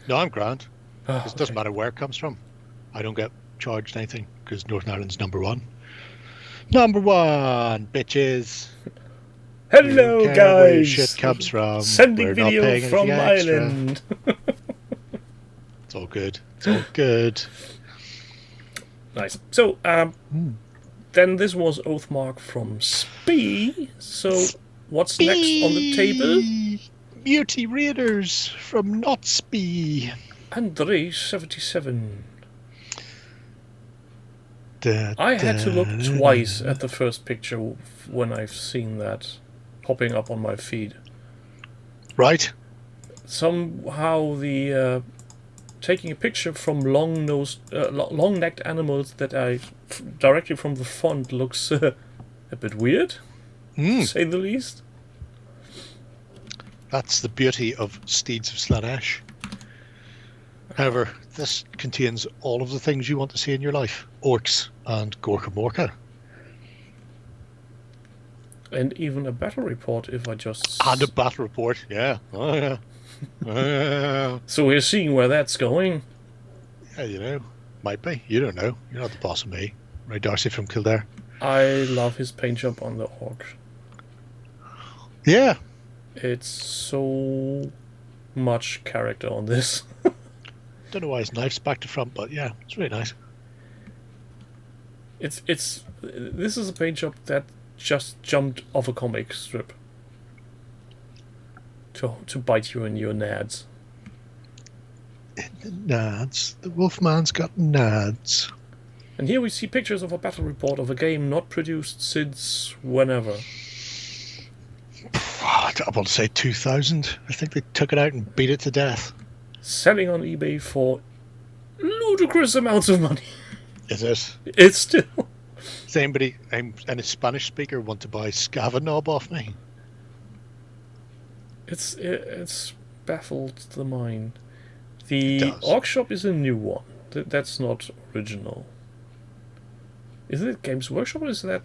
No, I'm grand. Oh, It doesn't matter where it comes from. I don't get charged anything because Northern Ireland's number one. Number one, bitches. Hello, Don't care where your guys. shit comes from. Sending We're not video paying from anything extra. Ireland. It's all good. It's all good. Nice. So, then this was Oathmark from Spee. So, what's next on the table? Beauty Raiders from Notspee. Andre 77. I had to look twice at the first picture when I've seen that popping up on my feed. Right. Somehow the taking a picture from long-necked animals that I directly from the font looks a bit weird, to say the least. That's the beauty of Steeds of Slanesh. However, this contains all of the things you want to see in your life. Orcs and Gorka Morka. And even a battle report if I just... And a battle report, yeah. Oh, yeah. So we're seeing where that's going. Yeah, you know. Might be. You don't know. You're not the boss of me. Ray Darcy from Kildare. I love his paint job on the orc. Yeah. It's so much character on this. Don't know why his knife's back to front, but yeah, it's really nice. This is a paint job that just jumped off a comic strip to bite you in your nads. Nads. The Wolfman's got nads. And here we see pictures of a battle report of a game not produced since whenever. I want to say 2000. I think they took it out and beat it to death. Selling on eBay for ludicrous amounts of money. Is it? It's still... Does anybody, any Spanish speaker, want to buy Scavanob off me? It's baffled the mind. The Orc Shop is a new one. That's not original. Isn't it Games Workshop or is that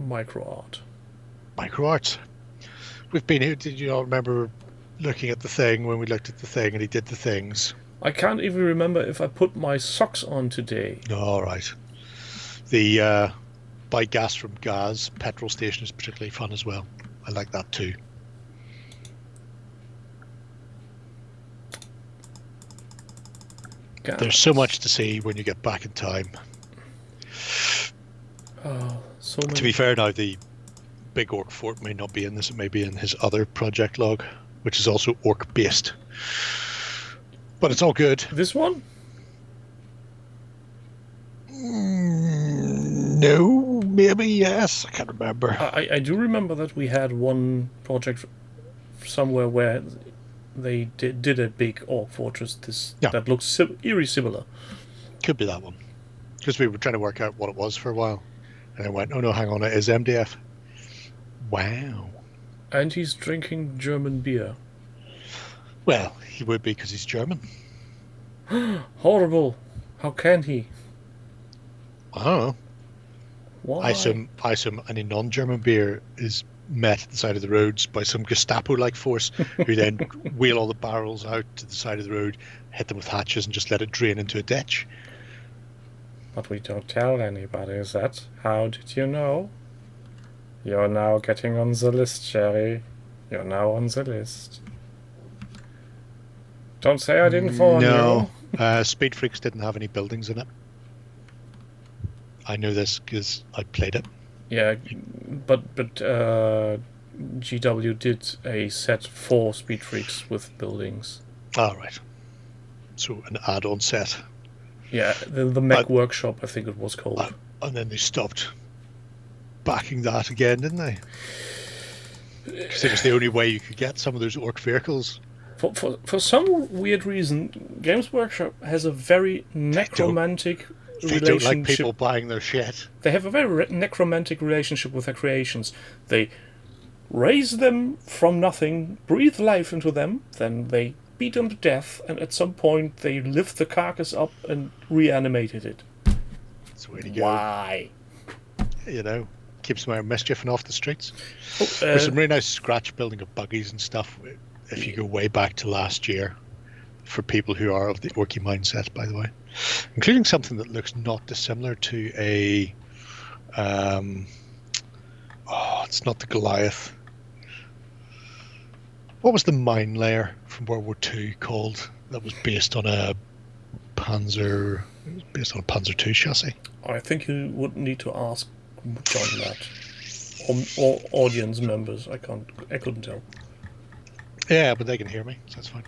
MicroArt? MicroArt. We've been here. Did you all remember looking at the thing when we looked at the thing and he did the things? I can't even remember if I put my socks on today. All right. The buy gas from Gaz petrol station is particularly fun as well. I like that too. Gas. There's so much to see when you get back in time. Oh, so many. To be fair now, the big orc fort may not be in this. It may be in his other project log, which is also orc based. But it's all good. This one? No, maybe yes. I can't remember. I do remember that we had one project somewhere where they did a big orc fortress that looks eerie similar. Could be that one. Because we were trying to work out what it was for a while. And I went, oh no, hang on, it is MDF. Wow. And he's drinking German beer. Well, he would be because he's German. Horrible. How can he? I don't know. Why? I assume any non-German beer is met at the side of the roads by some Gestapo-like force who then wheel all the barrels out to the side of the road, hit them with hatches and just let it drain into a ditch. But we don't tell anybody that. How did you know? You're now getting on the list, Jerry. You're now on the list. Don't say I didn't warn you. No, Speed Freaks didn't have any buildings in it. I know this because I played it. Yeah, but GW did a set for Speed Freaks with buildings. All right. So an add-on set. Yeah, the Mech Workshop, I think it was called. And then they stopped backing that again, didn't they? Because it was the only way you could get some of those orc vehicles. For some weird reason, Games Workshop has a very necromantic They don't like people buying their shit. They have a very necromantic relationship with their creations. They raise them from nothing, breathe life into them, then they beat them to death, and at some point they lift the carcass up and reanimated it. That's the way to go. Why? You know, keeps them out of mischief and off the streets. Oh, There's some really nice scratch building of buggies and stuff if you go way back to last year, for people who are of the orky mindset, by the way. Including something that looks not dissimilar to a... it's not the Goliath. What was the mine layer from World War II called that was based on a Panzer... It was based on a Panzer II chassis. I think you would need to ask John that. Or audience members. I couldn't tell. Yeah, but they can hear me, so that's fine.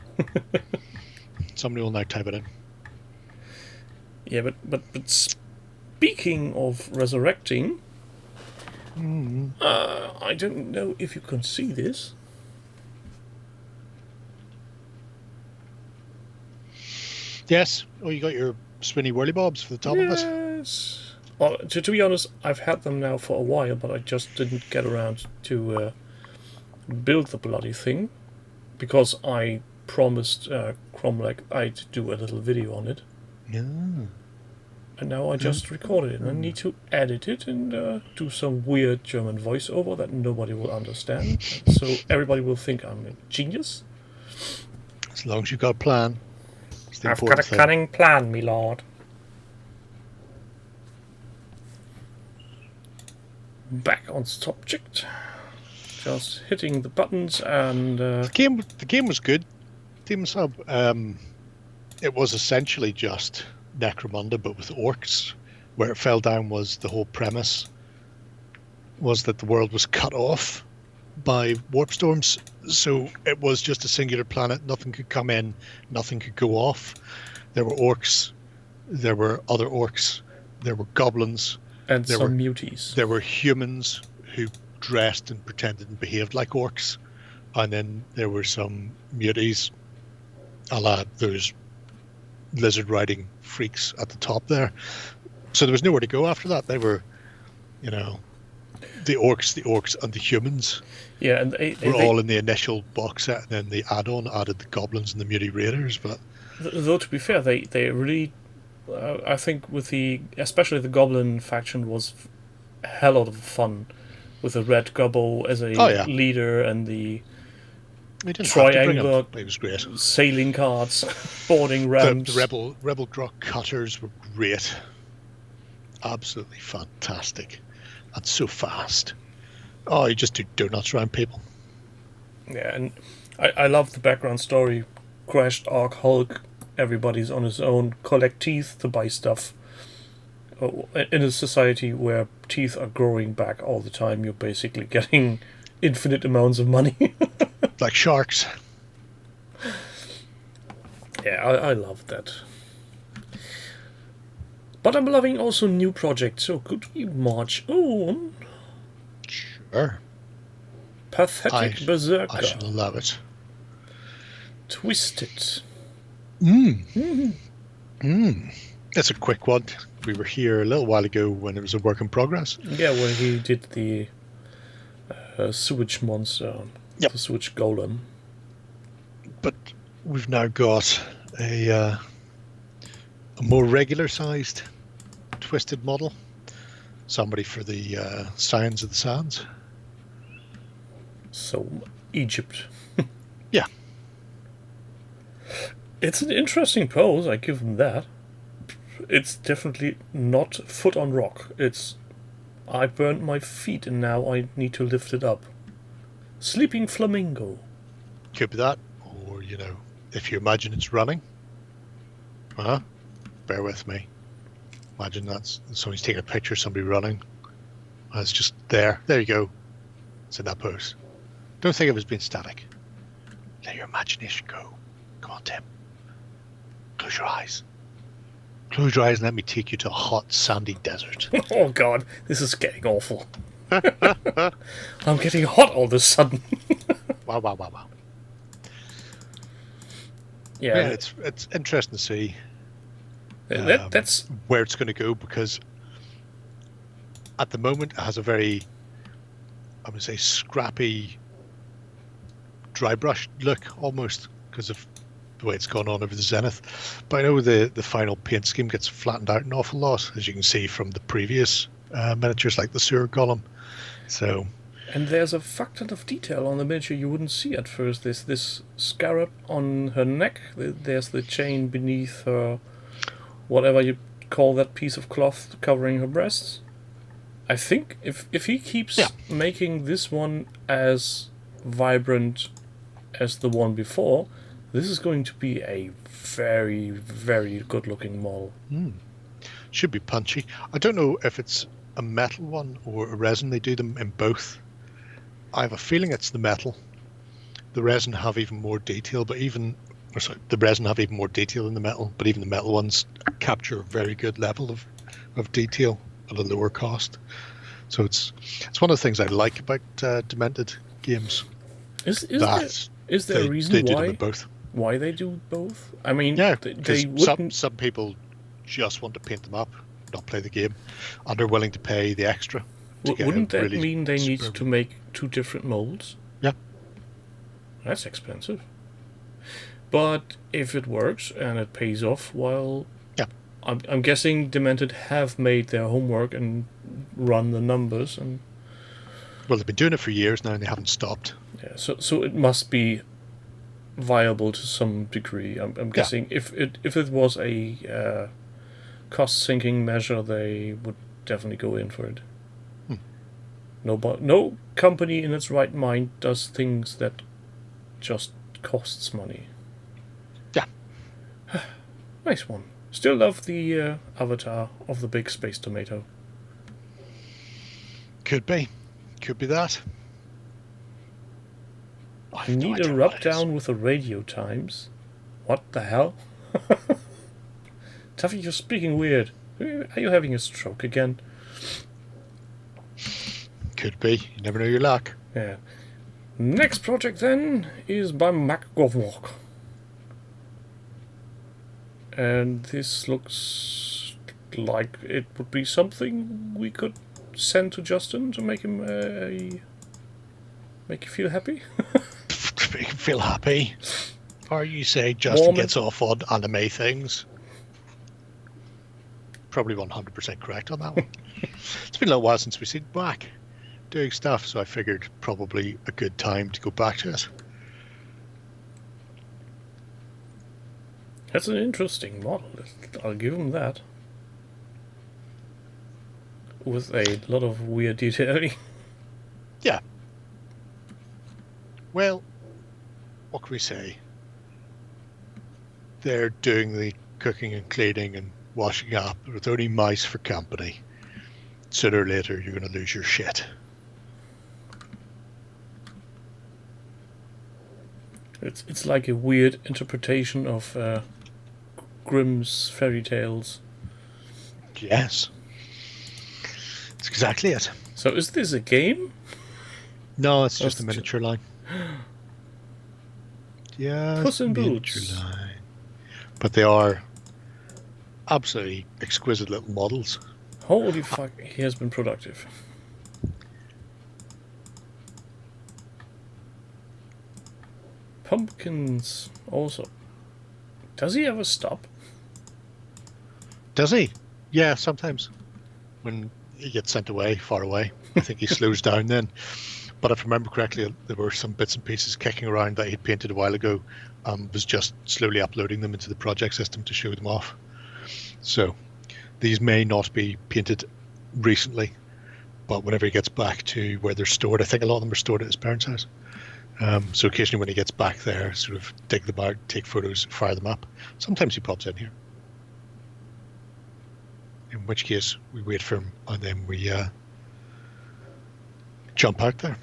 Somebody will now type it in. Yeah, but speaking of resurrecting, I don't know if you can see this. Yes. Oh, you got your spinny whirly bobs for the top of it? Yes. Well, to be honest, I've had them now for a while, but I just didn't get around to build the bloody thing. because I promised Cromlech I'd do a little video on it. Yeah. And now I just recorded it. And I need to edit it and do some weird German voiceover that nobody will understand. So everybody will think I'm a genius. As long as you've got a plan. It's the I've got a important thing. cunning plan, me lord. Back on subject. Just hitting the buttons and... The game was good. Team Sub. It was essentially just Necromunda, but with orcs. Where it fell down was the whole premise was that the world was cut off by warp storms. So it was just a singular planet. Nothing could come in. Nothing could go off. There were orcs. There were other orcs. There were goblins. and there some were- muties. There were humans who dressed and pretended and behaved like orcs. And then there were some muties, a la those lizard riding freaks at the top there. So there was nowhere to go after that. They were, the orcs and the humans Yeah, and they were all in the initial box set, and then the add-on added the goblins and the mutie raiders. But though to be fair, they really, I think especially the goblin faction was a hell lot of fun, with the red gobbo as a leader and the we didn't have to bring triangular them. It was great. sailing carts, boarding The rams. rebel Grok cutters were great, absolutely fantastic, and so fast. Oh, you just do donuts around people. Yeah, and I love the background story. Crashed Ark Hulk, everybody's on his own, collect teeth to buy stuff. In a society where teeth are growing back all the time, you're basically getting infinite amounts of money. Like sharks. Yeah, I love that. But I'm loving also new projects, so could we march on? Sure. Pathetic I Berserker. shall love it. Twisted. It's a quick one. We were here a little while ago when it was a work in progress. Yeah, where he did the sewage monster, Yep. the sewage golem. But we've now got a more regular-sized twisted model. Somebody for the Scions of the Sands. So, Egypt. Yeah. It's an interesting pose, I give him that. It's definitely not foot on rock. It's, I burned my feet and now I need to lift it up. Sleeping flamingo. Could be that. Or, if you imagine it's running. Bear with me. Imagine that's somebody's taking a picture of somebody running. And it's just there. There you go. It's in that pose. Don't think of it as being static. Let your imagination go. Come on, Tim. Close your eyes. Close your eyes and let me take you to a hot, sandy desert. Oh god, this is getting awful. I'm getting hot all of a sudden. Wow, wow, wow, wow. Yeah, Yeah, it's interesting to see that's where it's going to go, because at the moment it has a very, I would say, scrappy, dry brush look almost because of the way it's gone on over the Zenith. But I know the final paint scheme gets flattened out an awful lot, as you can see from the previous miniatures like the sewer column. So, and there's a fuck ton of detail on the miniature you wouldn't see at first. There's this scarab on her neck. There's the chain beneath her, whatever you call that piece of cloth covering her breasts. I think if he keeps making this one as vibrant as the one before, this is going to be a very, very good-looking model. should be punchy. I don't know if it's a metal one or a resin. They do them in both. I have a feeling it's the metal. The resin have even more detail, but the resin have even more detail than the metal, but even the metal ones capture a very good level of detail at a lower cost. So it's one of the things I like about Demented games. Is there a reason they do them in both? why they do both? I mean, Yeah, they because wouldn't. some people just want to paint them up, not play the game, and are willing to pay the extra. To get Wouldn't a that really mean they need superb- to make two different molds? Yeah. That's expensive. But if it works and it pays off, well, Yeah. I'm guessing Demented have made their homework and run the numbers, and Well, they've been doing it for years now and they haven't stopped. yeah, so it must be viable to some degree. I'm guessing if it was a cost sinking measure, they would definitely go in for it. No company in its right mind does things that just costs money. Yeah. Nice one. Still love the avatar of the big space tomato. Could be that. I need a rub down with the radio times. What the hell? Tuffy, you're speaking weird. Are you having a stroke again? Could be. You never know your luck. Yeah. Next project then is by MacLeod. And this looks like it would be something we could send to Justin to make him make you feel happy. Make him feel happy. Or you say Justin gets off on anime things. Probably 100% correct on that one. It's been a little while since we've seen back doing stuff, so I figured probably a good time to go back to it. That's an interesting model. I'll give him that. With a lot of weird detailing. Yeah. Well, what can we say? They're doing the cooking and cleaning and washing up with only mice for company. Sooner or later, you're going to lose your shit. It's like a weird interpretation of Grimm's fairy tales. Yes. That's exactly it. So is this a game? No, it's just a miniature line. Yeah, Puss in miniature Boots. line. But they are absolutely exquisite little models. Holy fuck, he has been productive. Pumpkins also. Does he ever stop? Does he? Yeah, sometimes. When he gets sent away, far away, I think he slows down then. But if I remember correctly, there were some bits and pieces kicking around that he'd painted a while ago, was just slowly uploading them into the project system to show them off. So these may not be painted recently, but whenever he gets back to where they're stored, I think a lot of them are stored at his parents' house. So occasionally when he gets back there, sort of dig them out, take photos, fire them up. Sometimes he pops in here. In which case, we wait for him and then we jump out there.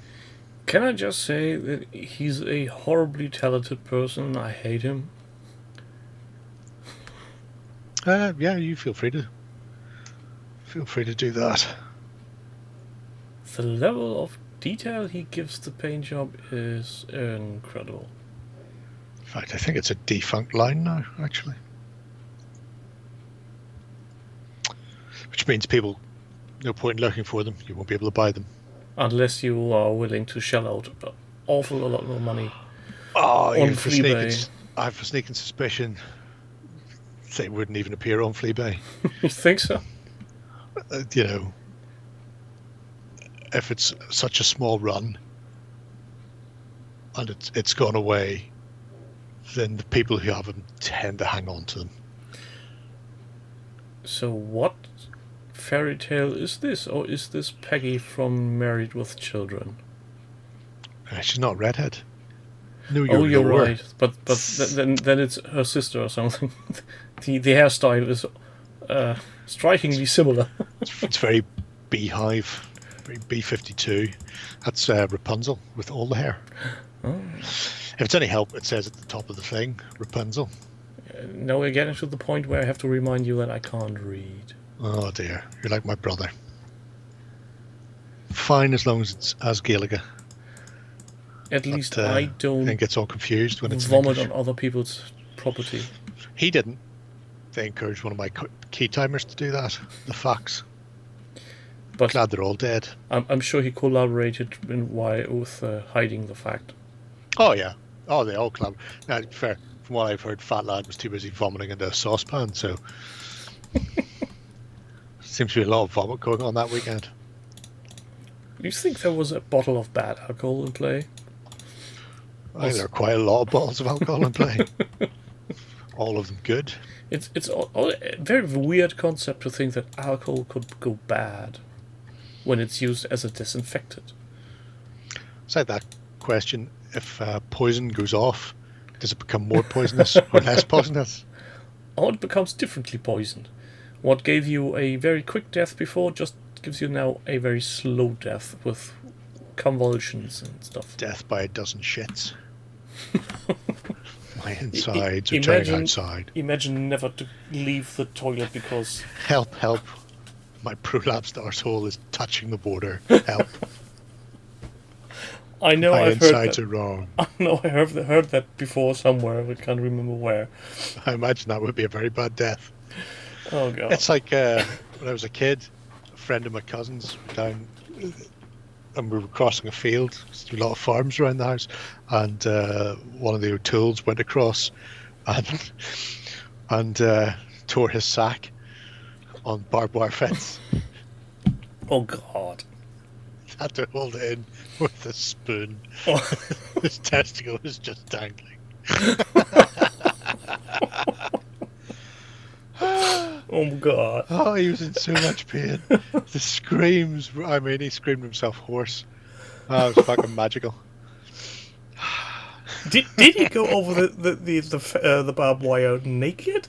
Can I just say that he's a horribly talented person? I hate him. Yeah, you feel free to do that. The level of detail he gives the paint job is incredible. In fact, I think it's a defunct line now, actually. Which means people, no point in looking for them. You won't be able to buy them. Unless you are willing to shell out an awful lot more money. Oh, on Fleabay. I have a sneaking suspicion they wouldn't even appear on Fleabay. You think so? You know, if it's such a small run and it's gone away, then the people who have them tend to hang on to them. So what fairy tale is this? Or is this Peggy from Married with Children? She's not a redhead. No, You're right. But then it's her sister or something. the hairstyle is strikingly similar. It's very beehive, very B-52. That's Rapunzel with all the hair. Oh. If it's any help, it says at the top of the thing, Rapunzel. Now we're getting to the point where I have to remind you that I can't read. Oh dear, you're like my brother. Fine as long as it's as Gaelic. At least I don't then gets all confused when it's vomit on other people's property. He didn't. They encouraged one of my key timers to do that. The Fox. But Glad they're all dead. I'm sure he collaborated with hiding the fact. Oh yeah, Oh, they all collaborate. Now, to be fair, from what I've heard, Fat Lad was too busy vomiting into a saucepan, so seems to be a lot of vomit going on that weekend. Do you think there was a bottle of bad alcohol in play? I think there are quite a lot of bottles of alcohol in play. All of them good. It's a very weird concept to think that alcohol could go bad when it's used as a disinfectant. It's like that question, if poison goes off, does it become more poisonous or less poisonous? Or it becomes differently poisoned. What gave you a very quick death before just gives you now a very slow death with convulsions and stuff. Death by a dozen shits. My insides are turning outside. Imagine never to leave the toilet because... Help, help. My prolapsed arsehole is touching the border. Help. I know My I've heard insides that. are wrong. I know I heard that before somewhere. I can't remember where. I imagine that would be a very bad death. Oh god. It's like when I was a kid, a friend of my cousin's down, and we were crossing a field. There's a lot of farms around the house, and one of the O'Tooles went across and tore his sack on barbed wire fence. Oh god. Had to hold it in with a spoon. Oh. His testicle was just dangling. Oh god. Oh, he was in so much pain. The screams. I mean, he screamed himself hoarse. Oh, it was fucking magical. Did he go over the barbed wire naked?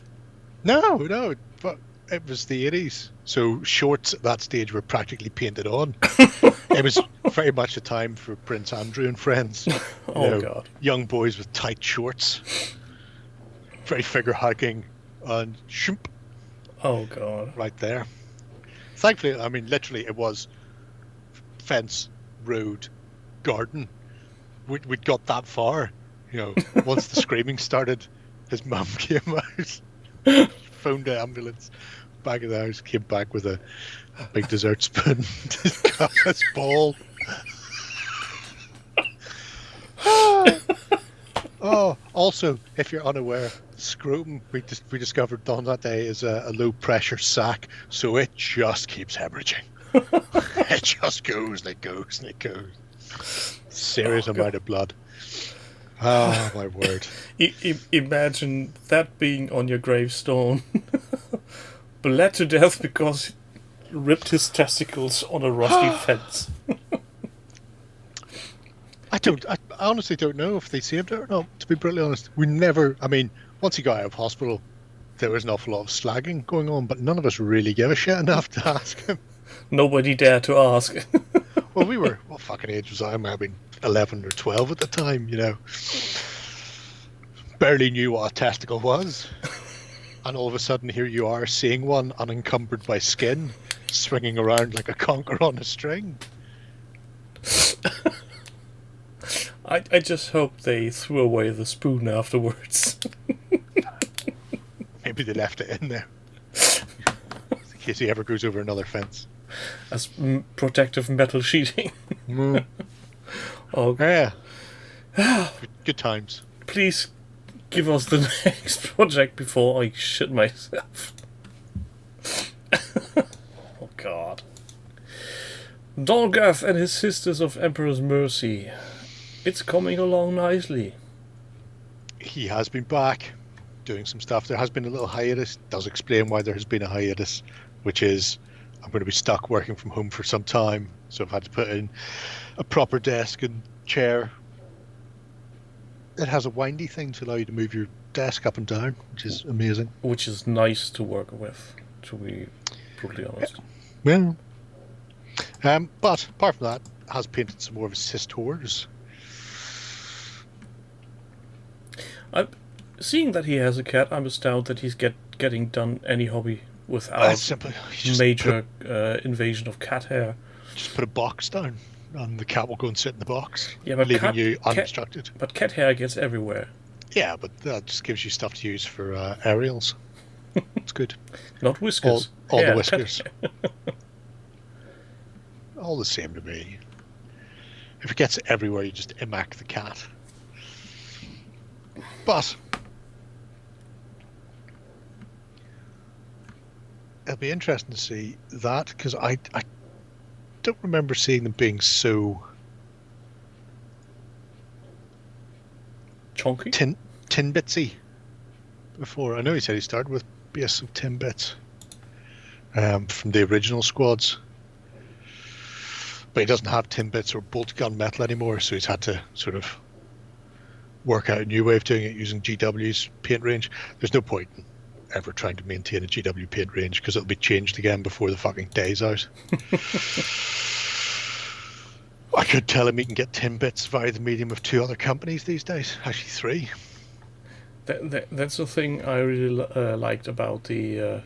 No, but it was the 80s. So shorts at that stage were practically painted on. It was very much a time for Prince Andrew and friends. Oh god. Young boys with tight shorts. Very figure hugging and shoomp. Oh god. Right there. Thankfully, I mean, literally, it was fence, road, garden. We'd got that far. You know, once the screaming started, his mum came out, phoned the ambulance, back of the house, came back with a big dessert spoon, got his ball. Oh, also, if you're unaware, scrotum we discovered on that day is a low pressure sac, so it just keeps hemorrhaging. It just goes and it goes and it goes. Serious amount of blood. Oh my word! Imagine that being on your gravestone. Bled to death because he ripped his testicles on a rusty fence. I honestly don't know if they saved it or not, to be brutally honest. We never, I mean, once he got out of hospital, there was an awful lot of slagging going on, but none of us really gave a shit enough to ask him. Nobody dared to ask. Well, we were, what fucking age was I? I might have been 11 or 12 at the time, you know. Barely knew what a testicle was. And all of a sudden, here you are, seeing one unencumbered by skin, swinging around like a conker on a string. I just hope they threw away the spoon afterwards. Maybe they left it in there. In case he ever goes over another fence. As protective metal sheeting. Mm. Oh, Yeah. Good times. please give us the next project before I shit myself. Oh god. Dolgath and his Sisters of Emperor's Mercy. It's coming along nicely. He has been back doing some stuff. There has been a little hiatus. Does explain why there has been a hiatus, which is I'm going to be stuck working from home for some time, so I've had to put in a proper desk and chair. It has a windy thing to allow you to move your desk up and down, which is amazing. Which is nice to work with, to be brutally honest. Yeah. But apart from that, has painted some more of his sisters. Seeing that he has a cat, I'm astounded that he's getting done any hobby without Simply just major invasion of cat hair. Just put a box down, and the cat will go and sit in the box, Yeah, but leaving cat- you cat- unobstructed. But cat hair gets everywhere. Yeah, but that just gives you stuff to use for aerials. It's good. Not whiskers. All the Hair, whiskers. cat hair. All the same to me. If it gets everywhere, you just emac the cat. But it'll be interesting to see that, because I don't remember seeing them being so Chunky? tin bitsy before. I know he said he started with base of 10 bits from the original squads, but he doesn't have 10 bits or bolt gun metal anymore, so he's had to sort of work out a new way of doing it using GW's paint range. There's no point in ever trying to maintain a GW paint range, because it'll be changed again before the fucking day's out. I could tell him he can get 10 bits via the medium of 2 other companies these days. Actually 3. That's the thing I really liked about the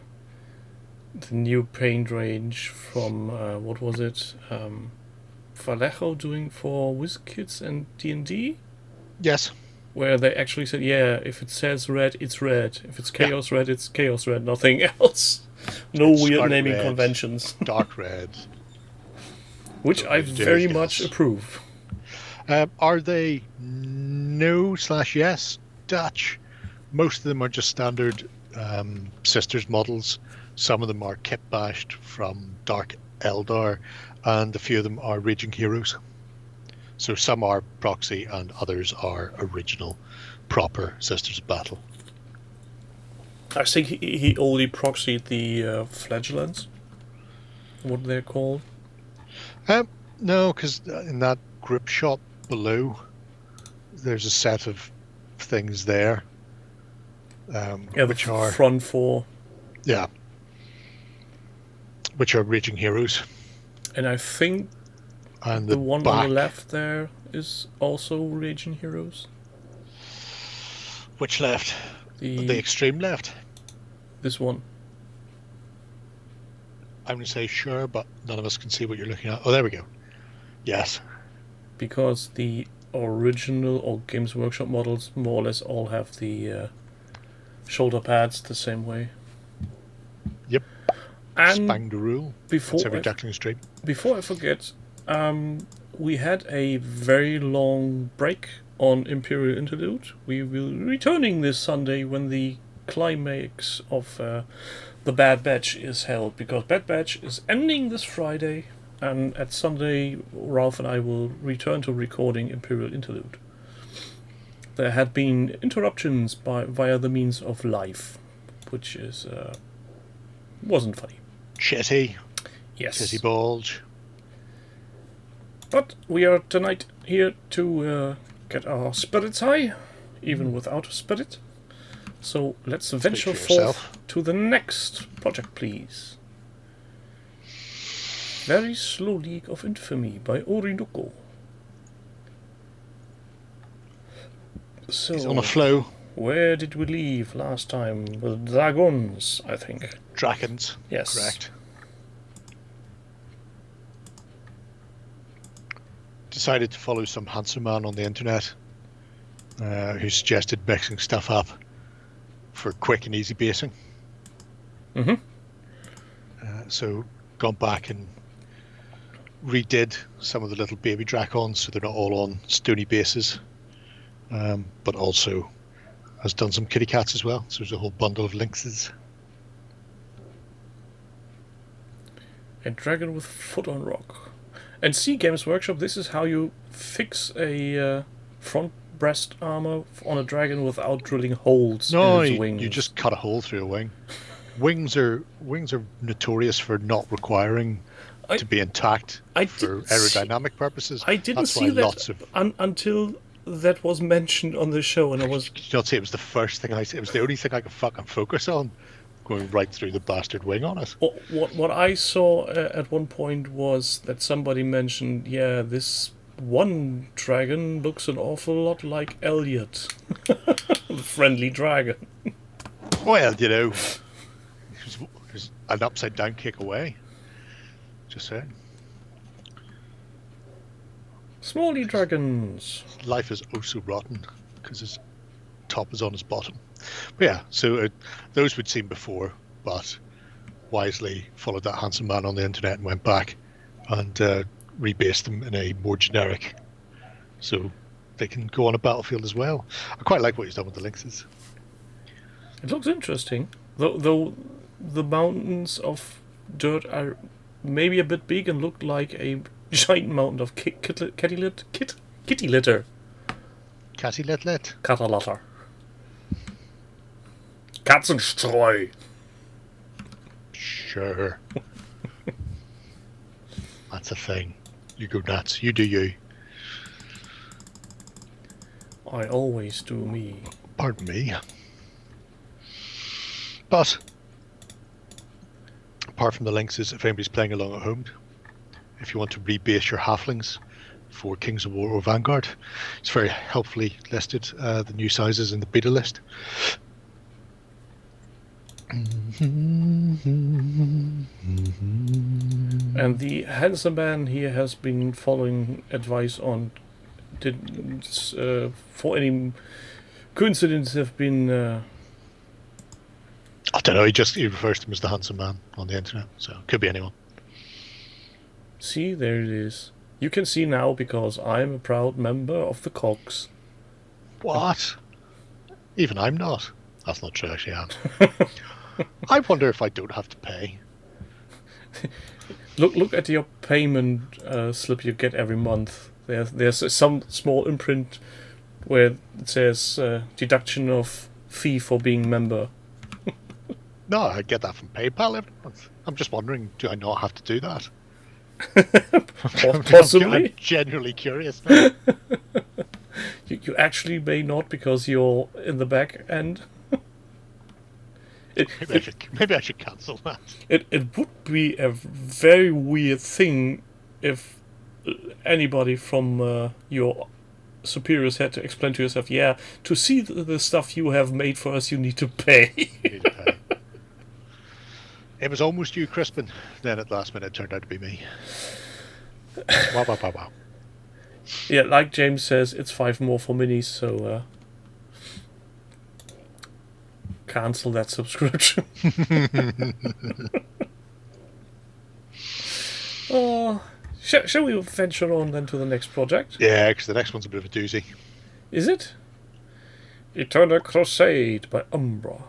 new paint range from what was it? Vallejo doing for WizKids and D&D, Yes. where they actually said, yeah, if it says red, it's red. If it's Chaos Red, it's Chaos Red. Nothing else. No It's weird Scarlet naming Red, conventions, Dark red. which I very Yes. much approve. Are they no/yes Dutch? Most of them are just standard Sisters models. Some of them are kit bashed from Dark Eldar, and a few of them are Raging Heroes. So some are proxy and others are original, proper Sisters of Battle. I think he only proxied the flagellants, what they're called. No, because in that grip shot below, there's a set of things there, Yeah, which the are front four. which are Raging Heroes, And I think and the one back, on the left there is also Raging Heroes. Which left? The extreme left. This one. I'm going to say sure, but none of us can see what you're looking at. Oh, there we go. Yes. Because the original or Games Workshop models more or less all have the shoulder pads the same way. Yep. And Spang the rule. before That's every I, Duckling stream. before I forget, we had a very long break on Imperial Interlude. We will be returning this Sunday when the climax of the Bad Batch is held, because Bad Batch is ending this Friday, and at Sunday Ralph and I will return to recording Imperial Interlude. There had been interruptions via the means of live, which is wasn't funny. Shitty. Yes. Shitty bulge. But we are tonight here to get our spirits high, even without a spirit. So let's venture for forth yourself. to the next project, please. Very Slow League of Infamy by Orinoco. So, He's on a flow. where did we leave last time? With dragons, I think. Dragons. Yes. Correct. Decided to follow some handsome man on the internet who suggested mixing stuff up for quick and easy basing. Mm-hmm. So gone back and redid some of the little baby dracons so they're not all on stony bases, but also has done some kitty cats as well. So there's a whole bundle of lynxes. A dragon with foot on rock. And see, Games Workshop, this is how you fix a front breast armor on a dragon without drilling holes in its wings. You just cut a hole through a wing. Wings are notorious for not requiring to be intact for aerodynamic purposes. I didn't That's see why that lots of until that was mentioned on the show, and I was... Did you not say it was the first thing I said? It was the only thing I could fucking focus on, going right through the bastard wing on it. What I saw at one point was that somebody mentioned, yeah, this one dragon looks an awful lot like Elliot, the friendly dragon. Well, you know, it was an upside down kick away. Just saying. Smally dragons. Life is oh so rotten because his top is on his bottom. But yeah, so those we'd seen before, but wisely followed that handsome man on the internet and went back and rebased them in a more generic. So they can go on a battlefield as well. I quite like what he's done with the Lynxes. It looks interesting, though the mountains of dirt are maybe a bit big and look like a giant mountain of kitty litter. Catty let. Katalatter. Katzenstreu. Sure. That's a thing. You go nuts. You do you. I always do me. Pardon me. But apart from the Lynxes, if anybody's playing along at home, if you want to rebase your halflings for Kings of War or Vanguard, it's very helpfully listed, the new sizes in the beta list. And the handsome man here has been following advice on didn't for any coincidence have been I don't know, he refers to him as the handsome man on the internet, so it could be anyone. See, there it is. You can see now because I'm a proud member of the Cogs. What? Even I'm not. That's not true, actually, I am. I wonder if I don't have to pay. Look at your payment slip you get every month. There's some small imprint where it says deduction of fee for being member. No, I get that from PayPal every month. I'm just wondering, do I not have to do that? Possibly. I'm genuinely curious now. You actually may not because you're in the back end. Maybe I should cancel that. It would be a very weird thing if anybody from your superiors had to explain to yourself, yeah, to see the stuff you have made for us, you need to pay. You need to pay. It was almost you, Crispin. Then at the last minute, it turned out to be me. Wow. Yeah, like James says, it's 5 more for minis, so cancel that subscription. Shall we venture on then to the next project? Yeah, because the next one's a bit of a doozy. Is it? Eternal Crusade by Umbra.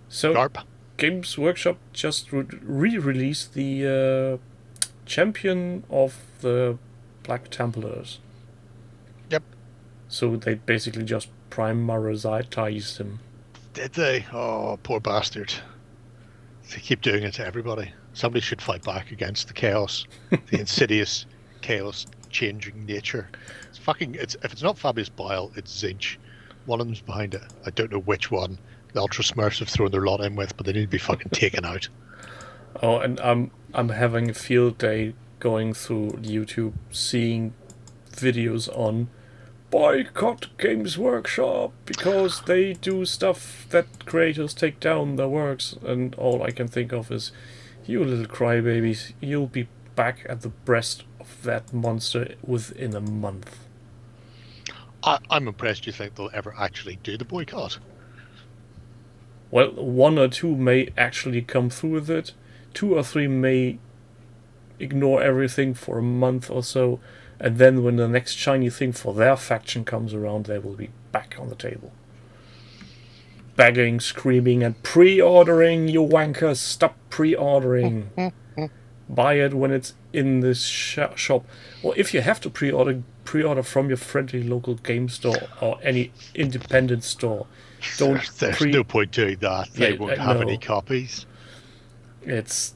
So, Garp. Games Workshop just re-released the champion of the Black Templars. Yep. So they basically just primarized him. Did they? Oh, poor bastard. They keep doing it to everybody. Somebody should fight back against the chaos, the insidious chaos changing nature. If it's not Fabius Bile, it's Zinch. One of them's behind it. I don't know which one the Ultra Smurfs have thrown their lot in with, but they need to be fucking taken out. Oh, and I'm having a field day going through YouTube, seeing videos on boycott Games Workshop because they do stuff that creators take down their works, and all I can think of is, you little crybabies, you'll be back at the breast of that monster within a month. I'm impressed you think they'll ever actually do the boycott. Well, 1 or 2 may actually come through with it. 2 or 3 may ignore everything for a month or so, and then when the next shiny thing for their faction comes around, they will be back on the table. Begging, screaming, and pre-ordering, you wankers! Stop pre-ordering! Buy it when it's in this shop. Or if you have to pre-order from your friendly local game store or any independent store. There's no point doing that. They won't have any copies. It's...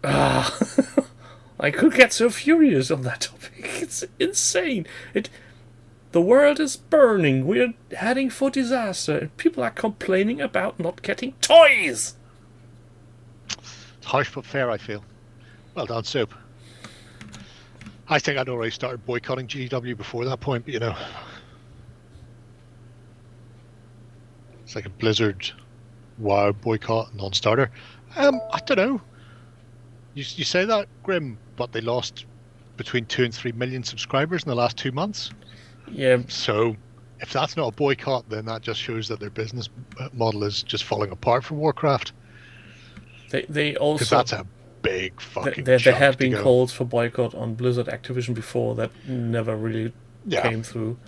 I could get so furious on that topic. It's insane. The world is burning. We're heading for disaster. And people are complaining about not getting toys. It's harsh but fair, I feel. Well done, Soup. I think I'd already started boycotting GW before that point, but you know. It's like a Blizzard WoW boycott, non-starter. I don't know. You say that, Grim, but they lost between 2 and 3 million subscribers in the last 2 months. Yeah. So if that's not a boycott, then that just shows that their business model is just falling apart for Warcraft. They also... Because that's a big fucking There chunk have to been go. calls for boycott on Blizzard Activision before that never really came through.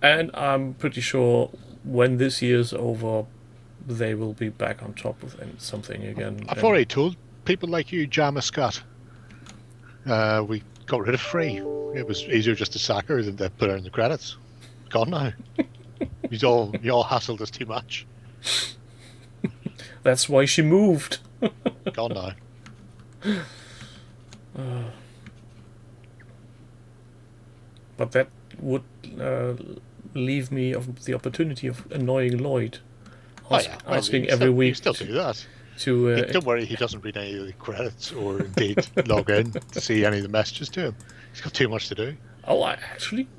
And I'm pretty sure when this year's over, they will be back on top of something again. I've already told people like you, Jamma Scott, we got rid of free. It was easier just to sack her than to put her in the credits. Gone now. you all hassled us too much. That's why she moved. Gone now. But that would leave me of the opportunity of annoying Lloyd, asking every week. You still do that. Don't worry, he doesn't read any of the credits or indeed log in to see any of the messages to him. He's got too much to do. Oh,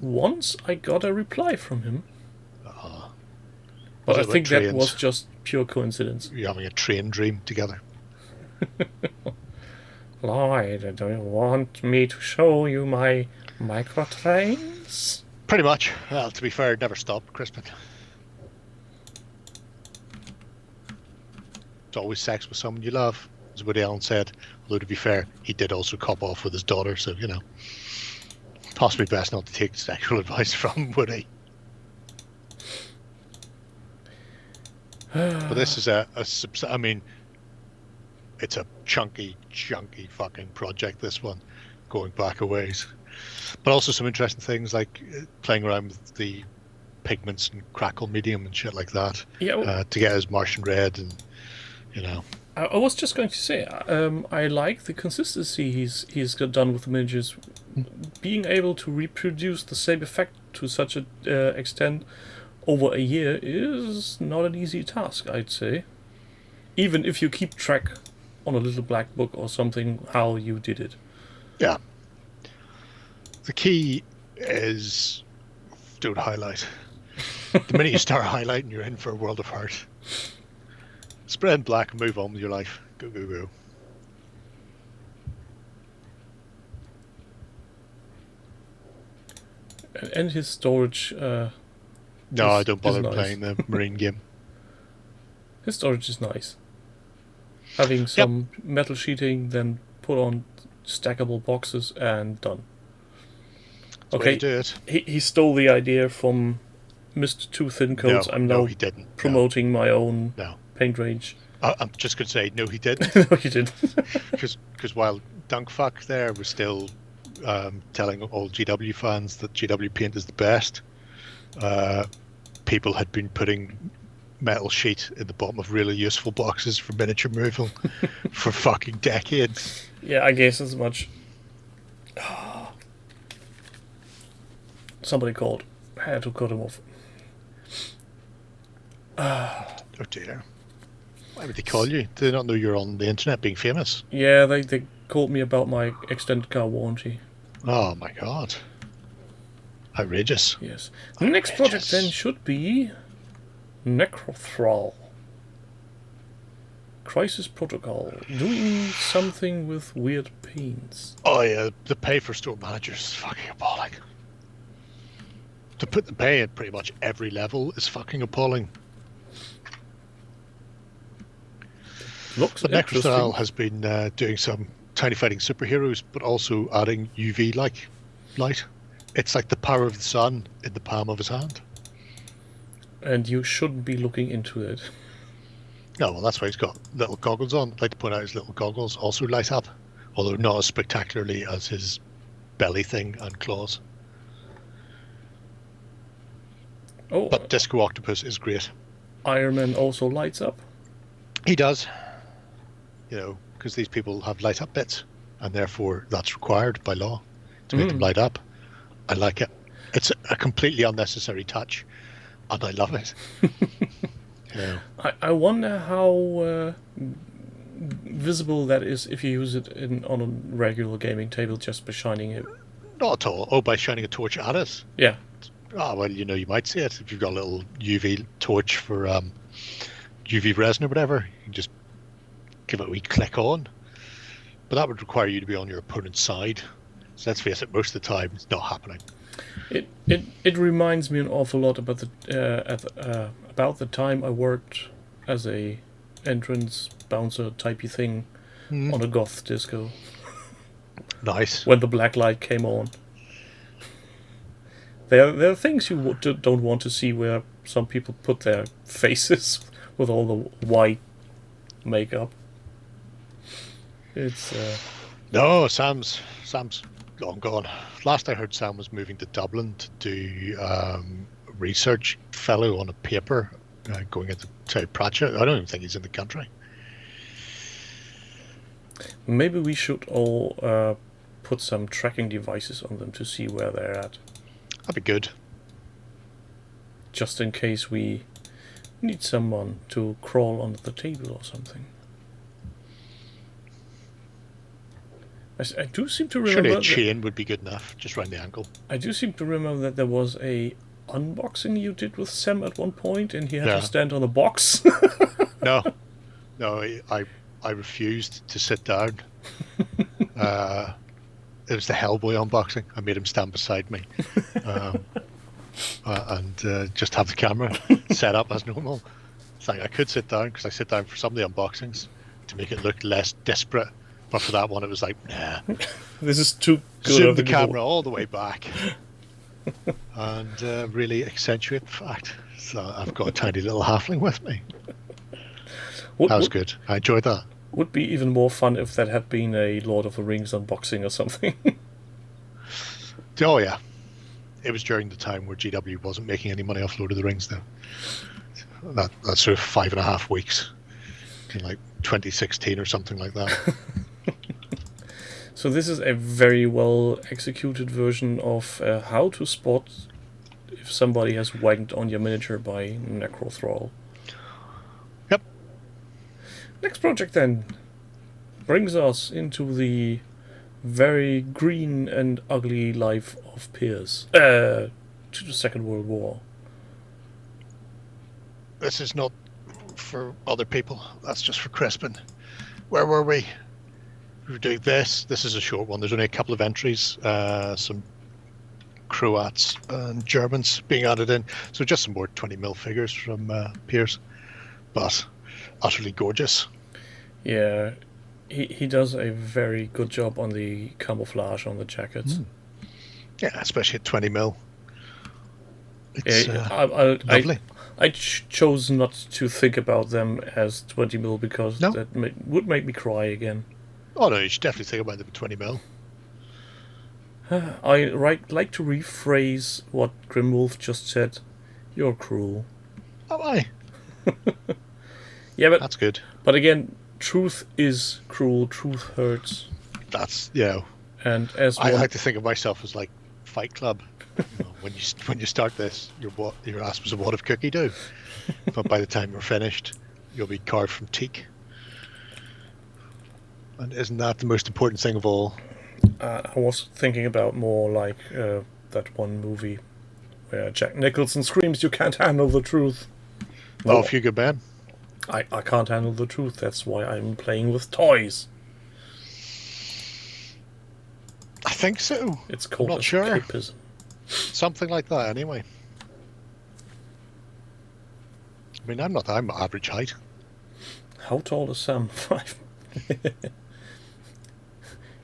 once I got a reply from him. But I think that was just pure coincidence. You're having a train dream together. Lloyd, do you want me to show you my micro trains? Pretty much. Well, to be fair, it never stopped, Crispin. It's always sex with someone you love, as Woody Allen said. Although, to be fair, he did also cop off with his daughter, so, possibly best not to take sexual advice from Woody. But this is I mean, it's a chunky fucking project, this one, going back a ways. But also some interesting things like playing around with the pigments and crackle medium and shit like that. Yeah. To get his Martian red and, I was just going to say, I like the consistency he's got done with the images. Being able to reproduce the same effect to such an extent over a year is not an easy task, I'd say. Even if you keep track on a little black book or something how you did it. Yeah. The key is don't highlight. The minute you start highlighting, you're in for a world of hurt. Spread black and move on with your life. Go, go, go. And his storage... no, I don't bother playing the Marine game. His storage is nice. Having some metal sheeting, then put on stackable boxes and done. That's okay, do it. He stole the idea from Mr. Two Thin Coats. I'm now he didn't. promoting my own paint range. I'm just going to say, no, he didn't. No, he didn't. Because while Dunkfuck there was still telling all GW fans that GW paint is the best, people had been putting metal sheet in the bottom of really useful boxes for miniature removal for fucking decades. Yeah, I guess as much. Somebody called. I had to cut him off. Oh dear. Why would they call you? Do they not know you're on the internet being famous? Yeah, they called me about my extended car warranty. Oh my god. Outrageous. Yes. The next project then should be Necrothrall. Crisis Protocol. Doing something with weird pains. Oh yeah, the pay for store managers is fucking appalling. To put the pay at pretty much every level is fucking appalling. Looks but Necrothrall has been doing some tiny fighting superheroes, but also adding UV light. It's like the power of the sun in the palm of his hand. And you shouldn't be looking into it. No, well, that's why he's got little goggles on. I'd like to point out his little goggles also light up, although not as spectacularly as his belly thing and claws. Oh, but Disco Octopus is great. Iron Man also lights up? He does. Because these people have light up bits, and therefore that's required by law to make them light up. I like it. It's a completely unnecessary touch, and I love it. I wonder how visible that is if you use it on a regular gaming table just by shining it. Not at all. Oh, by shining a torch at it? Yeah. Oh, well, you might see it. If you've got a little UV torch for UV resin or whatever, you can just give it a wee click on. But that would require you to be on your opponent's side. So let's face it, most of the time it's not happening. It reminds me an awful lot about the time I worked as a entrance bouncer typey thing on a goth disco. Nice. When the black light came on. There are things you don't want to see where some people put their faces with all the white makeup. It's No, Sam's long gone. Last I heard, Sam was moving to Dublin to do research fellow on a paper going into a project. I don't even think he's in the country. maybe we should all put some tracking devices on them to see where they're at, That'd be good. just in case we need someone to crawl under the table or something. I do seem to remember. Surely a chain would be good enough, just round the ankle. I do seem to remember that there was a unboxing you did with Sam at one point, and he had Yeah. to stand on a box. No, I refused to sit down. It was the Hellboy unboxing. I made him stand beside me, and just have the camera set up as normal. It's like I could sit down because I sit down for some of the unboxings to make it look less desperate. But for that one, it was like, nah. This is too good. Zoom of the a camera all the way back and really accentuate the fact. So I've got a tiny little halfling with me. That was good. I enjoyed that. Would be even more fun if that had been a Lord of the Rings unboxing or something. Oh, yeah. It was during the time where GW wasn't making any money off Lord of the Rings, though. That's sort of 5.5 weeks in like 2016 or something like that. So this is a very well executed version of how to spot if somebody has wagged on your miniature by Necrothrall. Yep. Next project then brings us into the very green and ugly life of Piers. To the Second World War. This is not for other people. That's just for Crispin. Where were we? We were doing this. This is a short one. There's only a couple of entries. Some Croats and Germans being added in. So just some more 20mm figures from Piers. But utterly gorgeous. Yeah, he does a very good job on the camouflage on the jackets. Yeah, especially at 20mm. It's lovely. lovely. I chose not to think about them as 20mm because No. that would make me cry again. Oh no, you should definitely think about them at 20mm. I like to rephrase what Grimwolf just said. You're cruel. Oh, aye. Yeah, That's good. but again, truth is cruel. Truth hurts. That's, you know, And as I one, like to think of myself as like Fight Club. You know, when you start this, your ass was a wad of cookie dough, but by the time you're finished, you'll be carved from teak. And isn't that the most important thing of all? I was thinking about more like that one movie where Jack Nicholson screams, "You can't handle the truth." Oh, a few good men. I can't handle the truth. That's why I'm playing with toys. I think so. It's called not sure. escapism. Something like that, anyway. I mean, I'm average height. How tall is Sam? 5.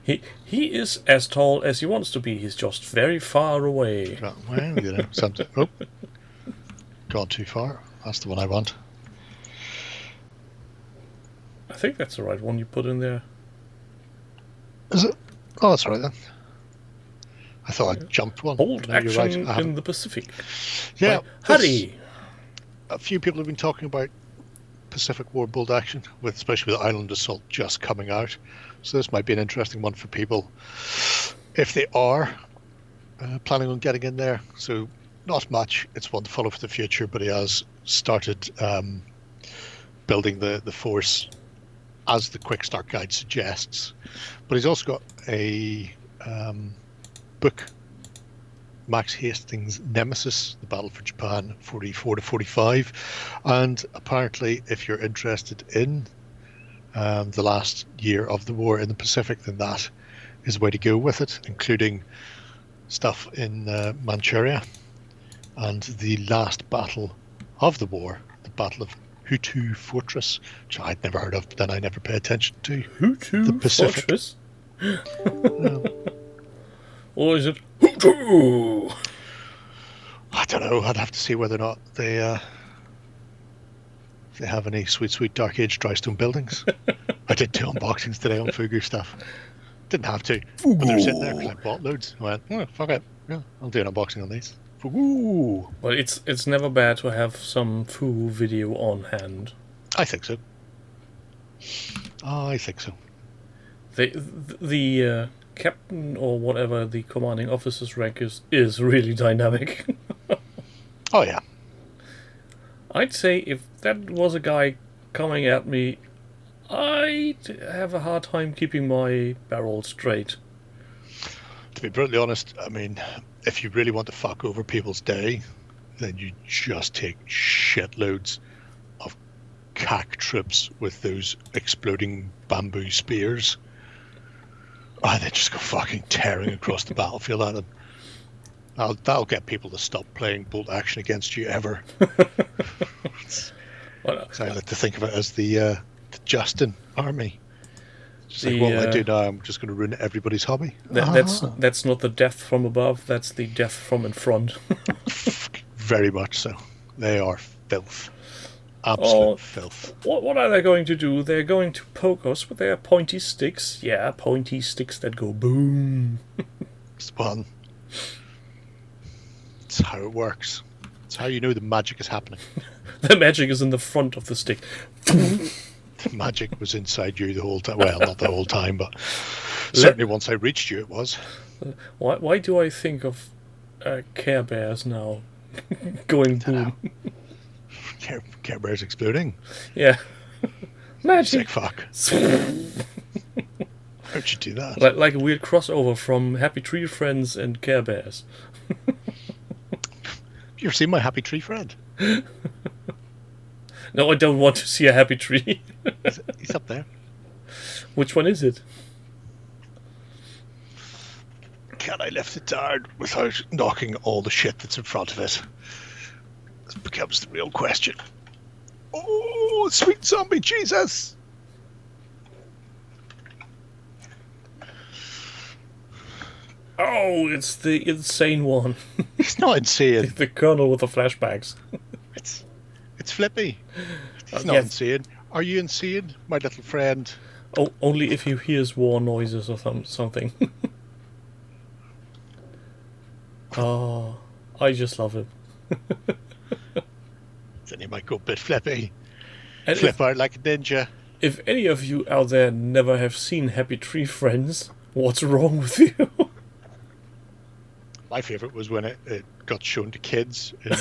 He is as tall as he wants to be. He's just very far away. Well, you know, something. Oh, gone too far. That's the one I want. I think that's the right one you put in there. Is it? Oh, that's all right then. I thought I jumped one. Bold No, you're action right. in the Pacific. Yeah, By Hurry. A few people have been talking about Pacific War bold action, especially with Island Assault just coming out. So this might be an interesting one for people if they are planning on getting in there. So not much. It's one to follow for the future, but he has started building the force as the quick start guide suggests. But he's also got a book, Max Hastings' Nemesis, The Battle for Japan, 44 to 45. And apparently, if you're interested in the last year of the war in the Pacific, then that is the way to go with it, including stuff in Manchuria and the last battle of the war, the Battle of Hutu Fortress, which I'd never heard of, but then I never pay attention to. Hutu the Pacific. Fortress? Or is it Hutu? don't know. I'd have to see whether or not they have any sweet Dark Age Drystone buildings. I did 2 unboxings today on Fugu stuff. Didn't have to. But they were sitting there because I bought loads. I went, oh, fuck it. Yeah, I'll do an unboxing on these. Fugu. Well, it's never bad to have some Fugu video on hand. I think so. I think so. The captain or whatever the commanding officer's rank is really dynamic. Oh, yeah. I'd say if that was a guy coming at me, I'd have a hard time keeping my barrel straight. To be brutally honest, I mean, if you really want to fuck over people's day, then you just take shitloads of cack troops with those exploding bamboo spears. And they just go fucking tearing across the battlefield at them. That'll get people to stop playing bolt action against you ever. So I like to think of it as the Justin army. Just like, what will I do now? I'm just going to ruin everybody's hobby. That's not the death from above, that's the death from in front. Very much so. They are filth. Absolute filth. What are they going to do? They're going to poke us with their pointy sticks. Yeah, pointy sticks that go boom. It's fun. It's how it works. It's how you know the magic is happening. The magic is in the front of the stick. The magic was inside you the whole time. Well, not the whole time, but certainly once I reached you, it was. Why do I think of Care Bears now? Going boom. Care Bears exploding. Yeah. Magic. Sick fuck. How'd you do that? Like a weird crossover from Happy Tree Friends and Care Bears. You ever seen my Happy Tree friend? No, I don't want to see a happy tree. He's up there. Which one is it? Can I lift it down without knocking all the shit that's in front of it? This becomes the real question. Oh, sweet zombie Jesus! Oh, it's the insane one. He's not insane. The colonel with the flashbacks. It's Flippy. He's not insane. Are you insane, my little friend? Oh, only if he hears war noises or something. Oh, I just love him. Then he might go a bit flippy. And Flip out like a ninja. If any of you out there never have seen Happy Tree Friends, what's wrong with you? My favourite was when it got shown to kids in...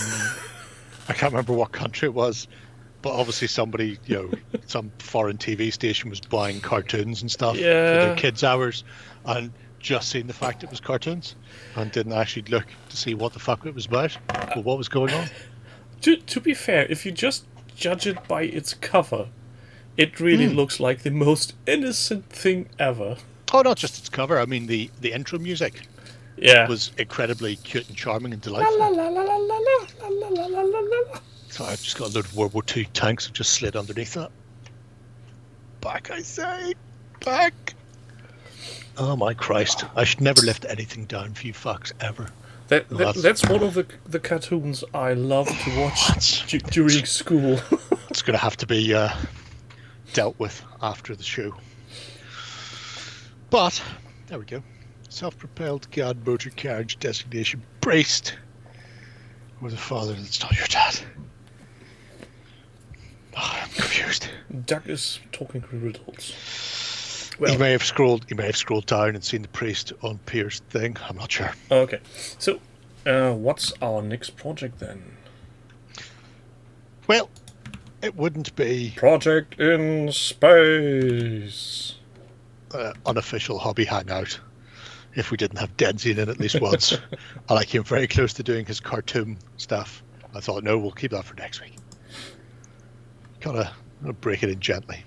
I can't remember what country it was, but obviously somebody, some foreign TV station was buying cartoons and stuff for their kids' hours, and just seen the fact it was cartoons, and didn't actually look to see what the fuck it was about, or what was going on. To be fair, if you just judge it by its cover, it really looks like the most innocent thing ever. Oh, not just its cover. I mean, the intro music. Yeah. Was incredibly cute and charming and delightful. So I've just got a load of World War II tanks that just slid underneath that. Back, I say. Back. Oh my Christ. I should never lift anything down for you fucks, ever. That's one of the cartoons I love to watch during school. It's going to have to be dealt with after the show. But, there we go. Self-propelled guard motor carriage designation braced. Or the father that's not your dad. Oh, I'm confused. Doug is talking riddles. Well, he may have scrolled down and seen the priest on Pier's thing. I'm not sure. Okay. So, what's our next project then? Well, it wouldn't be Project in Space. Unofficial Hobby Hangout. If we didn't have Denzine in at least once. And I came very close to doing his cartoon stuff. I thought, no, we'll keep that for next week. Gotta break it in gently.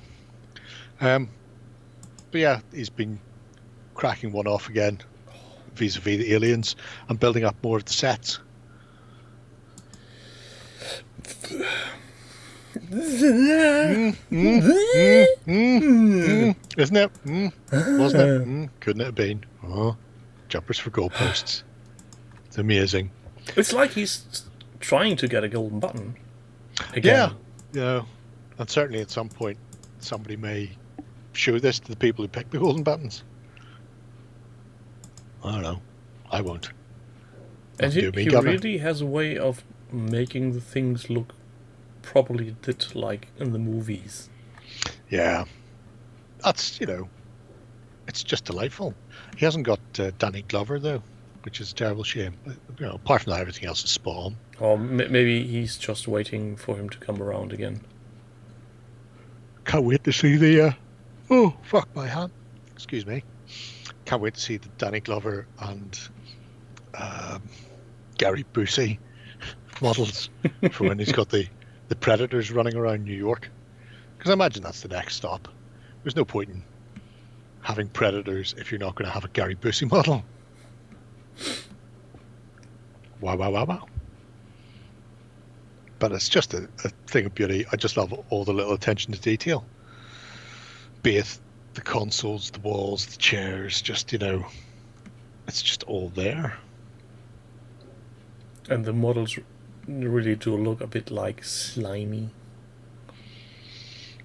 But yeah, he's been cracking one off again vis-a-vis the aliens and building up more of the sets. Isn't it? Wasn't it? Couldn't it have been? Oh, jumpers for goalposts. It's amazing. It's like he's trying to get a golden button again. Yeah, and certainly at some point somebody may show this to the people who pick the golden buttons. I don't know. I won't. And Not he really has a way of making the things look properly lit, like in the movies. Yeah, that's, it's just delightful. He hasn't got Danny Glover though, which is a terrible shame. Apart from that, everything else is spot on. Or maybe he's just waiting for him to come around again. Can't wait to see the. Oh fuck my hand! Excuse me. Can't wait to see the Danny Glover and Gary Busey models for when he's got the Predators running around New York. Because I imagine that's the next stop. There's no point in having Predators if you're not going to have a Gary Busey model. Wow. But it's just a thing of beauty. I just love all the little attention to detail. Be it the consoles, the walls, the chairs, just, it's just all there. And the models really do look a bit like slimy.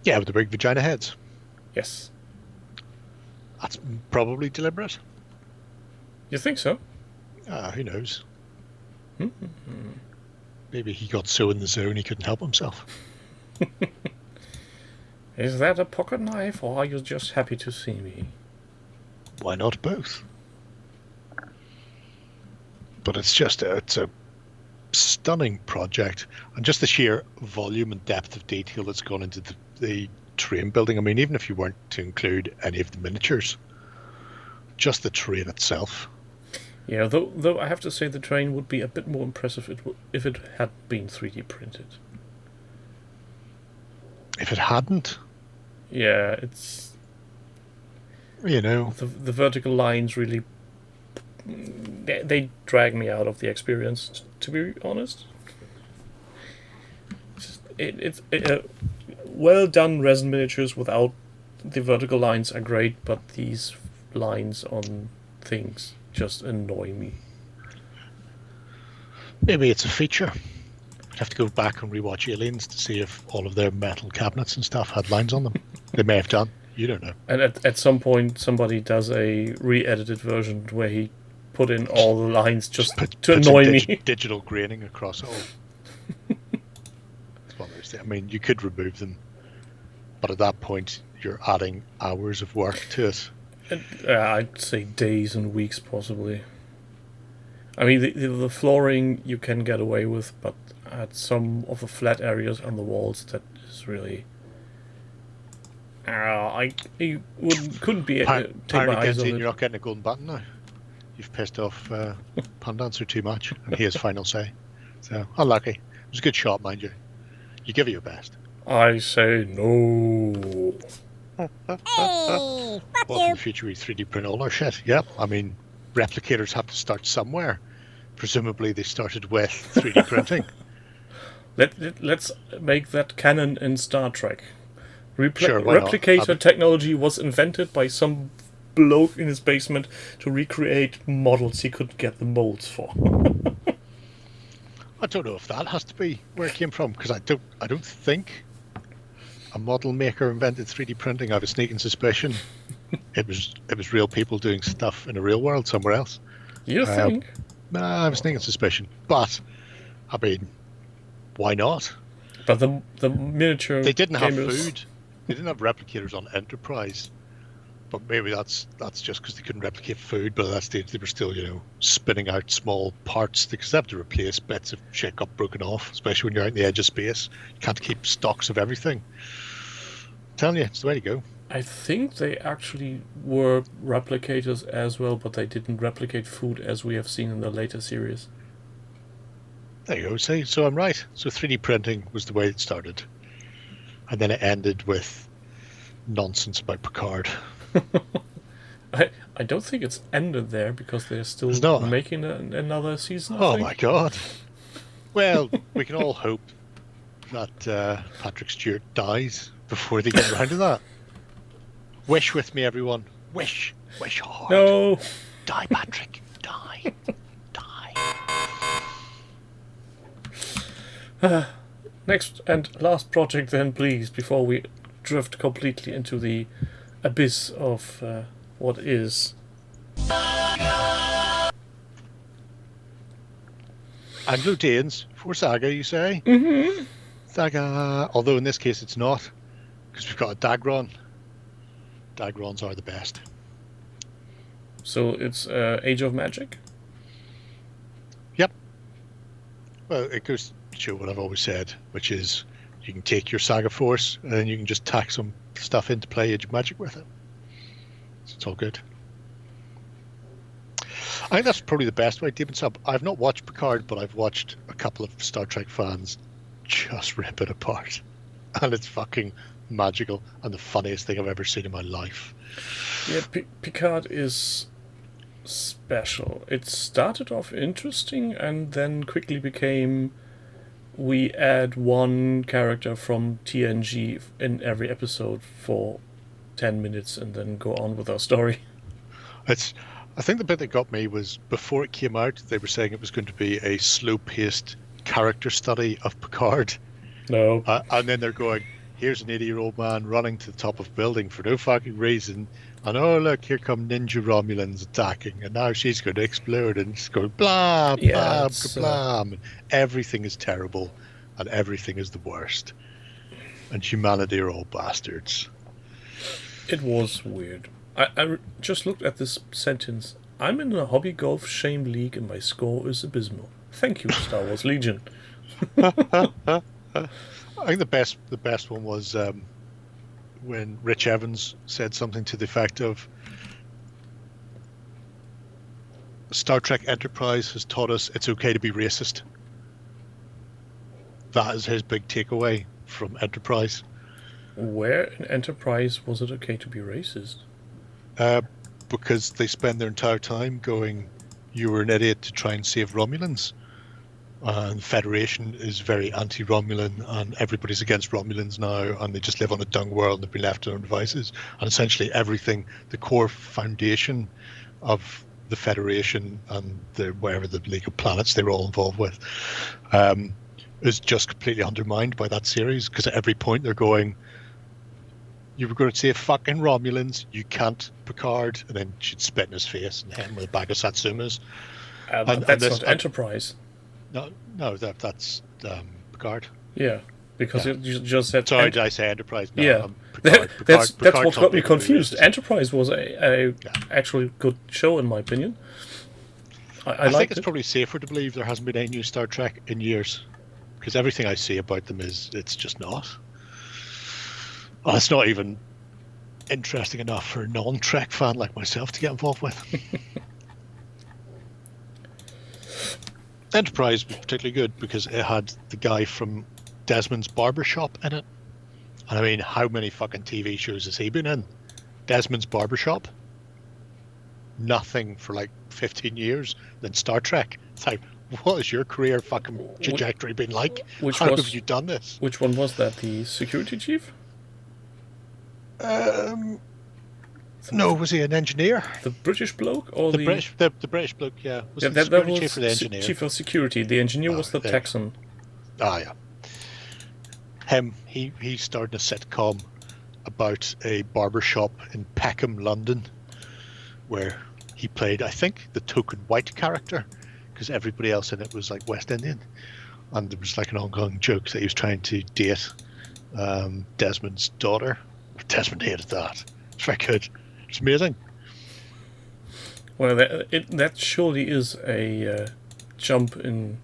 Yeah, with the big vagina heads. Yes. That's probably deliberate. You think so? Who knows? Mm-hmm. Maybe he got so in the zone he couldn't help himself. Is that a pocket knife, or are you just happy to see me? Why not both? But it's a stunning project, and just the sheer volume and depth of detail that's gone into the train building. I mean, even if you weren't to include any of the miniatures, just the train itself. Yeah, though I have to say the train would be a bit more impressive if it had been 3D printed. If it hadn't? Yeah, it's... The vertical lines really... They drag me out of the experience, to be honest. It's well done resin miniatures without the vertical lines are great, but these lines on things just annoy me. Maybe it's a feature. I'd have to go back and rewatch Aliens to see if all of their metal cabinets and stuff had lines on them. They may have done. You don't know. And at some point, somebody does a re-edited version where he put in all the lines just to annoy me. Digital graining across it all. It's one of those things. I mean, you could remove them, but at that point, you're adding hours of work to it. I'd say days and weeks, possibly. I mean, the flooring you can get away with, but at some of the flat areas on the walls, that is really... couldn't be take my eyes off it. You're not getting a golden button now. You've pissed off Pundancer too much, and he has final say. So, unlucky. It was a good shot, mind you. You give it your best. I say no. Hey, fuck Well, in you. the future, we 3D print all our shit. Yep. I mean, replicators have to start somewhere. Presumably, they started with 3D printing. Let's make that canon in Star Trek. Sure, why not? Replicator technology was invented by some bloke in his basement to recreate models he couldn't get the molds for. I don't know if that has to be where it came from, because I don't think a model maker invented 3D printing. I have a sneaking suspicion it was real people doing stuff in the real world somewhere else. You think? I have a sneaking suspicion, but I mean, why not? But the miniature They didn't have gamers... food. They didn't have replicators on Enterprise, but maybe that's just because they couldn't replicate food. But at that stage, they were still, spinning out small parts because they have to replace bits of shit got broken off, especially when you're out in the edge of space. You can't keep stocks of everything. I'm telling you, it's the way to go. I think they actually were replicators as well, but they didn't replicate food as we have seen in the later series. There you go. See, so I'm right. So 3D printing was the way it started. And then it ended with nonsense about Picard. I don't think it's ended there, because they're still making another season. I think. My God. Well, we can all hope that Patrick Stewart dies before they get around to that. Wish with me, everyone. Wish. Wish hard. No. Die, Patrick. Die. Die. Next and last project then, please, before we drift completely into the abyss of what is. Anglo-Danes for Saga, you say? Mm-hmm. Saga, although in this case it's not, because we've got a Dagron. Dagrons are the best. So it's Age of Magic? Yep. Well, it goes to show what I've always said, which is you can take your Saga Force and then you can just tack some stuff into play Age of Magic with it. So it's all good. I think that's probably the best way to deep sub. I've not watched Picard, but I've watched a couple of Star Trek fans just rip it apart. And it's fucking magical and the funniest thing I've ever seen in my life. Yeah, Picard is special. It started off interesting and then quickly became we add one character from TNG in every episode for 10 minutes and then go on with our story. I think the bit that got me was before it came out, they were saying it was going to be a slow-paced character study of Picard. No. And then they're going, here's an 80-year-old man running to the top of a building for no fucking reason. And oh, look, here come ninja Romulans attacking. And now she's going to explode and it's going blah, blah, Yeah, blah. And everything is terrible and everything is the worst. And humanity are all bastards. It was weird. I just looked at this sentence. I'm in a hobby golf shame league and my score is abysmal. Thank you, Star Wars Legion. I think the best one was when Rich Evans said something to the effect of Star Trek Enterprise has taught us it's okay to be racist. That is his big takeaway from Enterprise. Where in Enterprise was it okay to be racist? Because they spend their entire time going, you were an idiot to try and save Romulans. And the Federation is very anti-Romulan and everybody's against Romulans now and they just live on a dung world and they've been left to their own devices. And essentially everything, the core foundation of the Federation and wherever the League of Planets they were all involved with is just completely undermined by that series because at every point they're going, you were going to say fucking Romulans, you can't, Picard, and then she'd spit in his face and hit him with a bag of Satsumas. That's not Enterprise. No, that's Picard. Yeah, because you just said... Sorry, did I say Enterprise? No, yeah, Picard. that's Picard what got me confused. racist. Enterprise was a actually good show, in my opinion. I think it's it. probably safer to believe there hasn't been any new Star Trek in years. Because everything I see about them it's just not. Well, it's not even interesting enough for a non-Trek fan like myself to get involved with. Enterprise was particularly good because it had the guy from Desmond's Barbershop in it. And I mean, how many fucking TV shows has he been in? Desmond's Barbershop? Nothing for like 15 years. Then Star Trek. It's like, what has your career fucking trajectory been like? How have you done this? Which one was that? The security chief? No, was he an engineer? The British bloke or the British bloke? Yeah, was yeah, the that security was chief or the engineer? Chief of security. The engineer was the Texan. Ah, yeah. Him. He started a sitcom about a barbershop in Peckham, London, where he played, I think, the token white character, because everybody else in it was like West Indian, and there was like an ongoing joke that he was trying to date Desmond's daughter. Desmond hated that. It's very good. It's amazing. Well, that surely is a jump in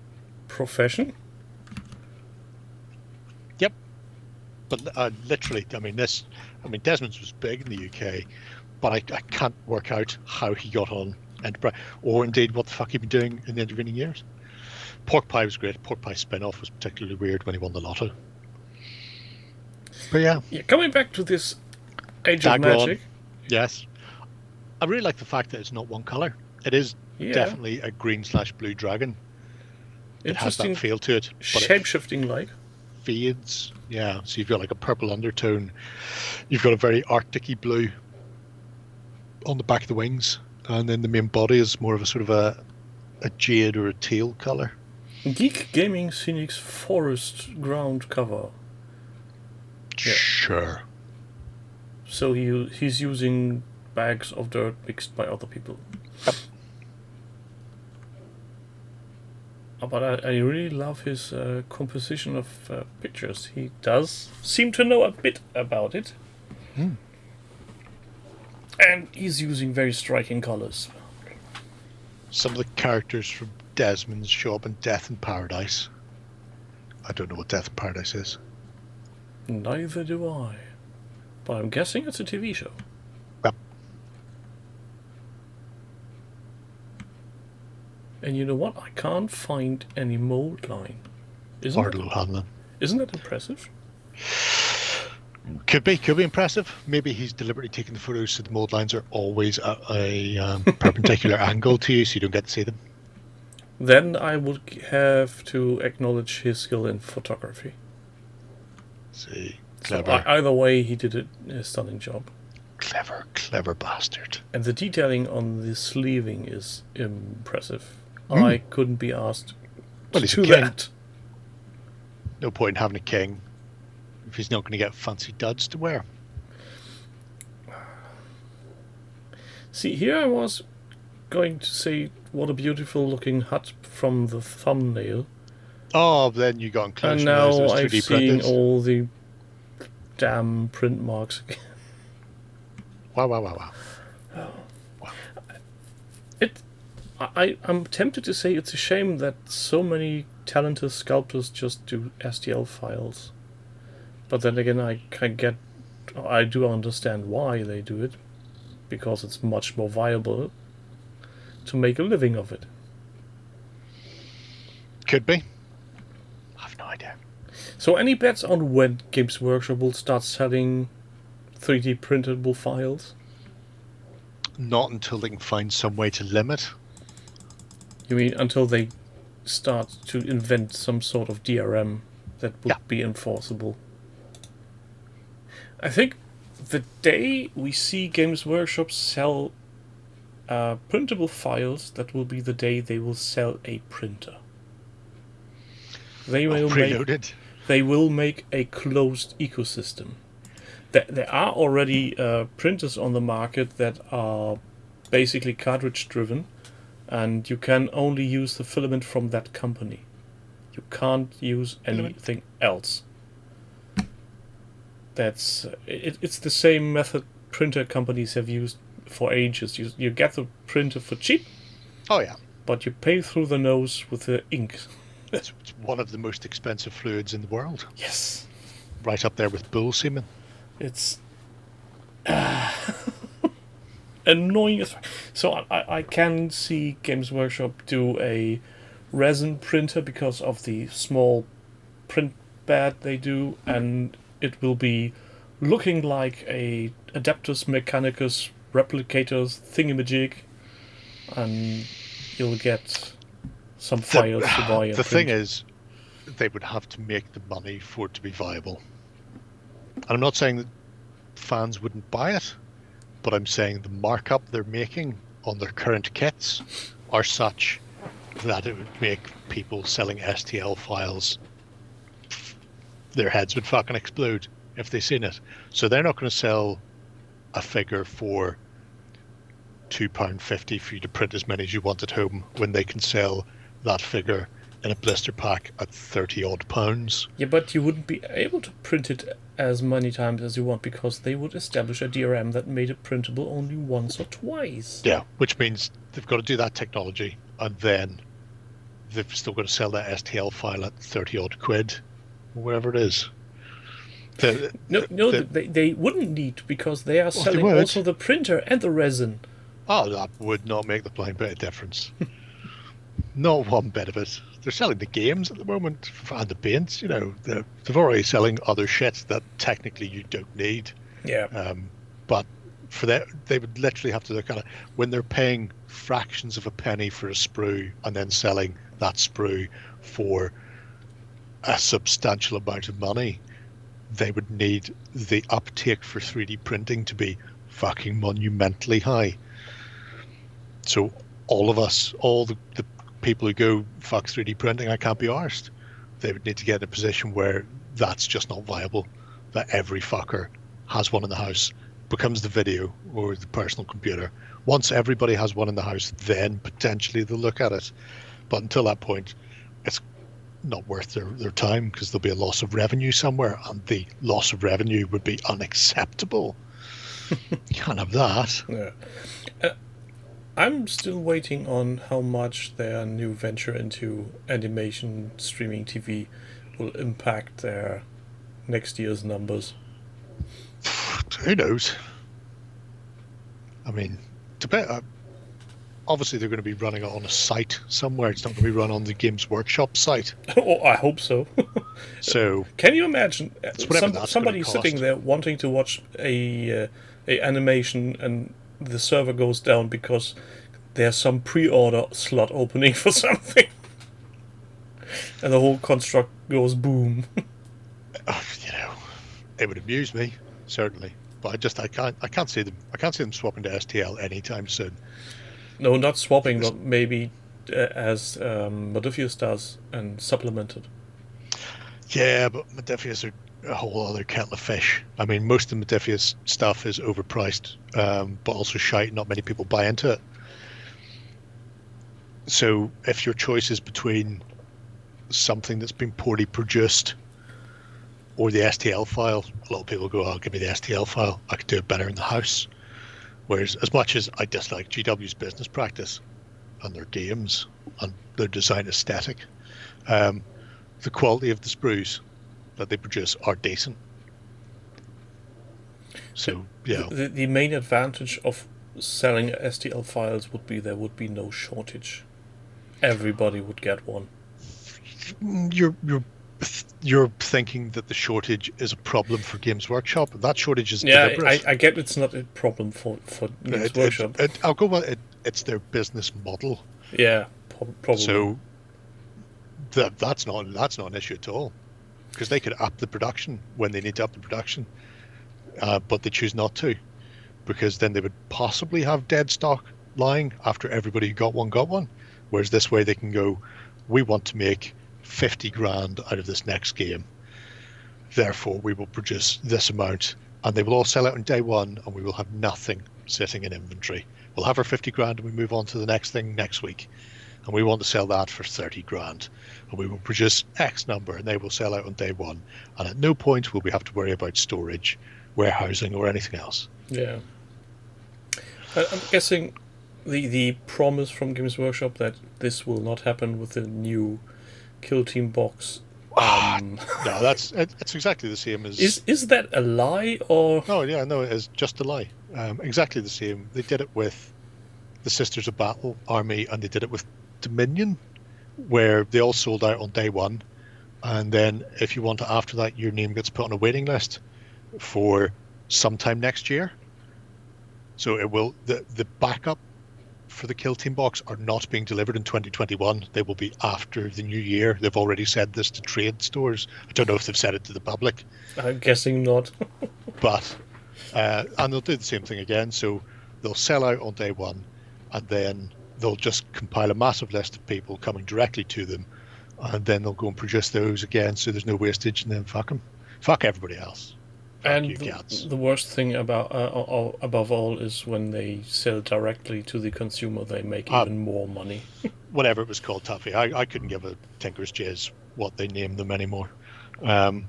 profession. Yep. But literally, Desmond's was big in the UK, but I can't work out how he got on Enterprise, or indeed what the fuck he'd been doing in the intervening years. Pork Pie was great. Pork Pie spin-off was particularly weird when he won the lotto. But yeah, coming back to this Age of Magic. Yes. I really like the fact that it's not one colour. It is definitely a green/blue dragon. It has that feel to it. Shape-shifting like. Fades. Yeah, so you've got like a purple undertone. You've got a very Arctic-y blue on the back of the wings. And then the main body is more of a sort of a jade or a teal colour. Geek Gaming Scenics Forest ground cover. Yeah. Sure. So he's using bags of dirt mixed by other people. Yep. But I really love his composition of pictures. He does seem to know a bit about it. And he's using very striking colors. Some of the characters from Desmond's show up in Death in Paradise. I don't know what Death in Paradise is. Neither do I. But I'm guessing it's a TV show. Yep. And you know what? I can't find any mold line. Arlo Hanlon. Isn't that impressive? Could be impressive. Maybe he's deliberately taking the photos so the mold lines are always at a perpendicular angle to you so you don't get to see them. Then I would have to acknowledge his skill in photography. See, So clever, either way, he did a stunning job. clever bastard. And the detailing on the sleeving is impressive. I couldn't be asked Well, to he's a do king. that. No point in having a king if he's not going to get fancy duds to wear. See, here I was going to say what a beautiful looking hut from the thumbnail. Oh, then you got close. And now I'm seeing all the damn print marks again. Wow. I'm tempted to say it's a shame that so many talented sculptors just do STL files. But then again, I do understand why they do it. Because it's much more viable to make a living of it. Could be. I have no idea. So any bets on when Games Workshop will start selling 3D printable files? Not until they can find some way to limit. You mean until they start to invent some sort of DRM that would be enforceable? I think the day we see Games Workshop sell printable files, that will be the day they will sell a printer. They will preloaded. They will make a closed ecosystem. There are already printers on the market that are basically cartridge driven, and you can only use the filament from that company. You can't use anything else. It's the same method printer companies have used for ages. You get the printer for cheap. Oh yeah. But you pay through the nose with the ink. It's one of the most expensive fluids in the world. Yes. Right up there with bull semen. It's annoying as fuck. So I can see Games Workshop do a resin printer because of the small print bed they do, and it will be looking like a Adeptus Mechanicus replicators thingamajig, and you'll get some files to buy. The thing is, they would have to make the money for it to be viable. And I'm not saying that fans wouldn't buy it, but I'm saying the markup they're making on their current kits are such that it would make people selling STL files, their heads would fucking explode if they seen it. So they're not going to sell a figure for £2.50 for you to print as many as you want at home when they can sell that figure in a blister pack at 30 odd pounds. Yeah, but you wouldn't be able to print it as many times as you want because they would establish a DRM that made it printable only once or twice. Yeah, which means they've got to do that technology, and then they've still got to sell that STL file at 30 odd quid, or whatever it is. They wouldn't need, because they are selling would. also the printer and the resin. Oh, that would not make the blind bit of difference. Not one bit of it. They're selling the games at the moment and the paints. You know, they're already selling other shit that technically you don't need. Yeah. But for that, they would literally have to look at it when they're paying fractions of a penny for a sprue and then selling that sprue for a substantial amount of money. They would need the uptake for 3D printing to be fucking monumentally high. So all of us, all the people who go, fuck 3D printing, I can't be arsed. They would need to get in a position where that's just not viable, that every fucker has one in the house, becomes the video or the personal computer. Once everybody has one in the house, then potentially they'll look at it. But until that point, it's not worth their time, because there'll be a loss of revenue somewhere, and the loss of revenue would be unacceptable. You can't have that. Yeah. I'm still waiting on how much their new venture into animation streaming TV will impact their next year's numbers. Who knows? I mean, obviously they're going to be running it on a site somewhere. It's not going to be run on the Games Workshop site. Oh, I hope so. So can you imagine somebody cost. sitting there wanting to watch a animation, and the server goes down because there's some pre-order slot opening for something, and the whole construct goes boom. It would amuse me, certainly, but I can't see them swapping to STL anytime soon. No, not swapping, but maybe as Modiphius does and supplemented. Yeah, but Modiphius are a whole other kettle of fish. I mean, most of Modiphius stuff is overpriced, but also shite. Not many people buy into it. So if your choice is between something that's been poorly produced or the STL file, a lot of people go, "Oh, give me the STL file. I could do it better in the house." Whereas, as much as I dislike GW's business practice and their games and their design aesthetic, the quality of the sprues that they produce are decent. So, yeah. The main advantage of selling STL files would be there would be no shortage. Everybody would get one. You're thinking that the shortage is a problem for Games Workshop. That shortage is deliberate. I get it's not a problem for Games Workshop. I'll go with it. It's their business model. Yeah, probably. So that's not an issue at all, because they could up the production when they need to up the production, but they choose not to, because then they would possibly have dead stock lying after everybody who got one. Whereas this way they can go, we want to make 50 grand out of this next game, therefore we will produce this amount, and they will all sell out on day one, and we will have nothing sitting in inventory. We'll have our 50 grand and we move on to the next thing next week, and we want to sell that for 30 grand, and we will produce X number, and they will sell out on day one, and at no point will we have to worry about storage, warehousing, or anything else. Yeah. I'm guessing the promise from Games Workshop that this will not happen with the new Kill Team box. No, it's exactly the same as. Is that a lie or? No, it is just a lie. Exactly the same. They did it with the Sisters of Battle army, and they did it with Dominion, where they all sold out on day one, and then if you want it after that, your name gets put on a waiting list for sometime next year. So it will the backup for the Kill Team box are not being delivered in 2021. They will be after the new year. They've already said this to trade stores. I don't know if they've said it to the public. I'm guessing not. But and they'll do the same thing again. So they'll sell out on day one, and then they'll just compile a massive list of people coming directly to them, and then they'll go and produce those again, so there's no wastage, and then fuck everybody else. And the worst thing about above all is when they sell directly to the consumer, they make even more money. Whatever it was called, Tuffy. I couldn't give a tinker's jizz what they named them anymore. They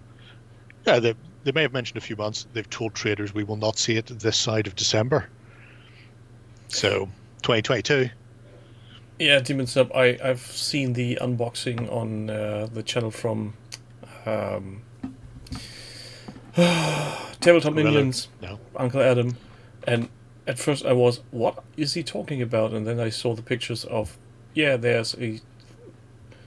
may have mentioned a few months. They've told traders we will not see it this side of December. So 2022. Yeah, Demon Sub. I've seen the unboxing on the channel from. Tabletop Minions, no. Uncle Adam, and at first I was, what is he talking about? And then I saw the pictures of, there's a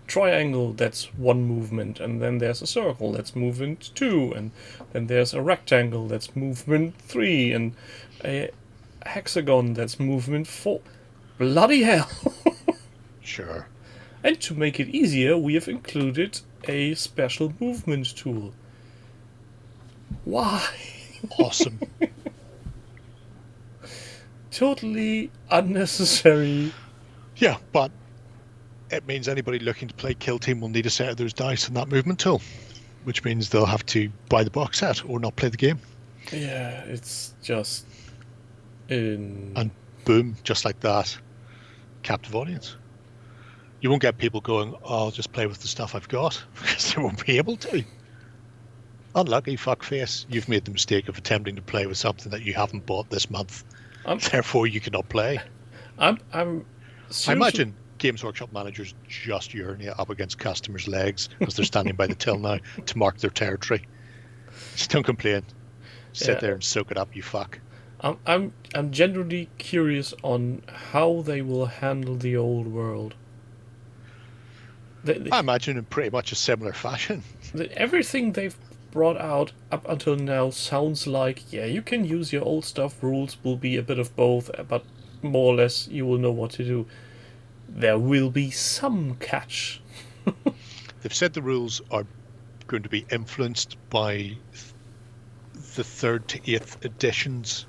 triangle, that's one movement, and then there's a circle, that's movement 2, and then there's a rectangle, that's movement 3, and a hexagon, that's movement 4. Bloody hell! Sure. And to make it easier, we have included a special movement tool. Why? Awesome. Totally unnecessary. Yeah, but it means anybody looking to play Kill Team will need a set of those dice and that movement tool, which means they'll have to buy the box set or not play the game. Yeah, it's just in... And boom, just like that, captive audience. You won't get people going, oh, I'll just play with the stuff I've got, because they won't be able to. Unlucky fuckface, you've made the mistake of attempting to play with something that you haven't bought this month. Therefore, you cannot play. I'm I imagine Games Workshop managers just yearning up against customers' legs as they're standing by the till now to mark their territory. Just don't complain. Sit there and soak it up, you fuck. I'm genuinely curious on how they will handle the old world. I imagine in pretty much a similar fashion. Everything they've brought out up until now sounds like, yeah, you can use your old stuff, rules will be a bit of both, but more or less you will know what to do. There will be some catch. They've said the rules are going to be influenced by the 3rd to 8th editions.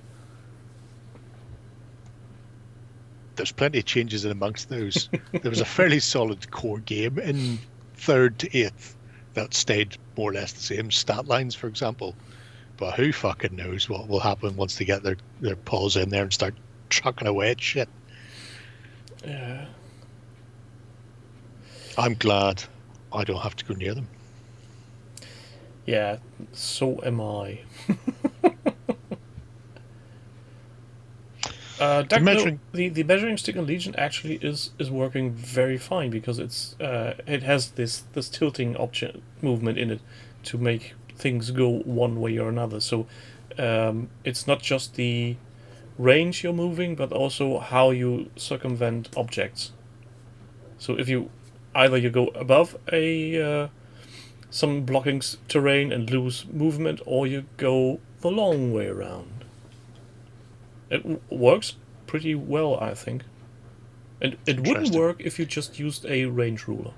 There's plenty of changes in amongst those. There was a fairly solid core game in 3rd to 8th that stayed more or less the same. Stat lines, for example. But who fucking knows what will happen once they get their paws in there and start trucking away at shit. Yeah. I'm glad I don't have to go near them. Yeah, so am I. The measuring stick on Legion actually is working very fine because it has this tilting option movement in it to make things go one way or another. So it's not just the range you're moving, but also how you circumvent objects. So if you go above some blocking terrain and lose movement, or you go the long way around. It works pretty well, I think. And it wouldn't work if you just used a range ruler.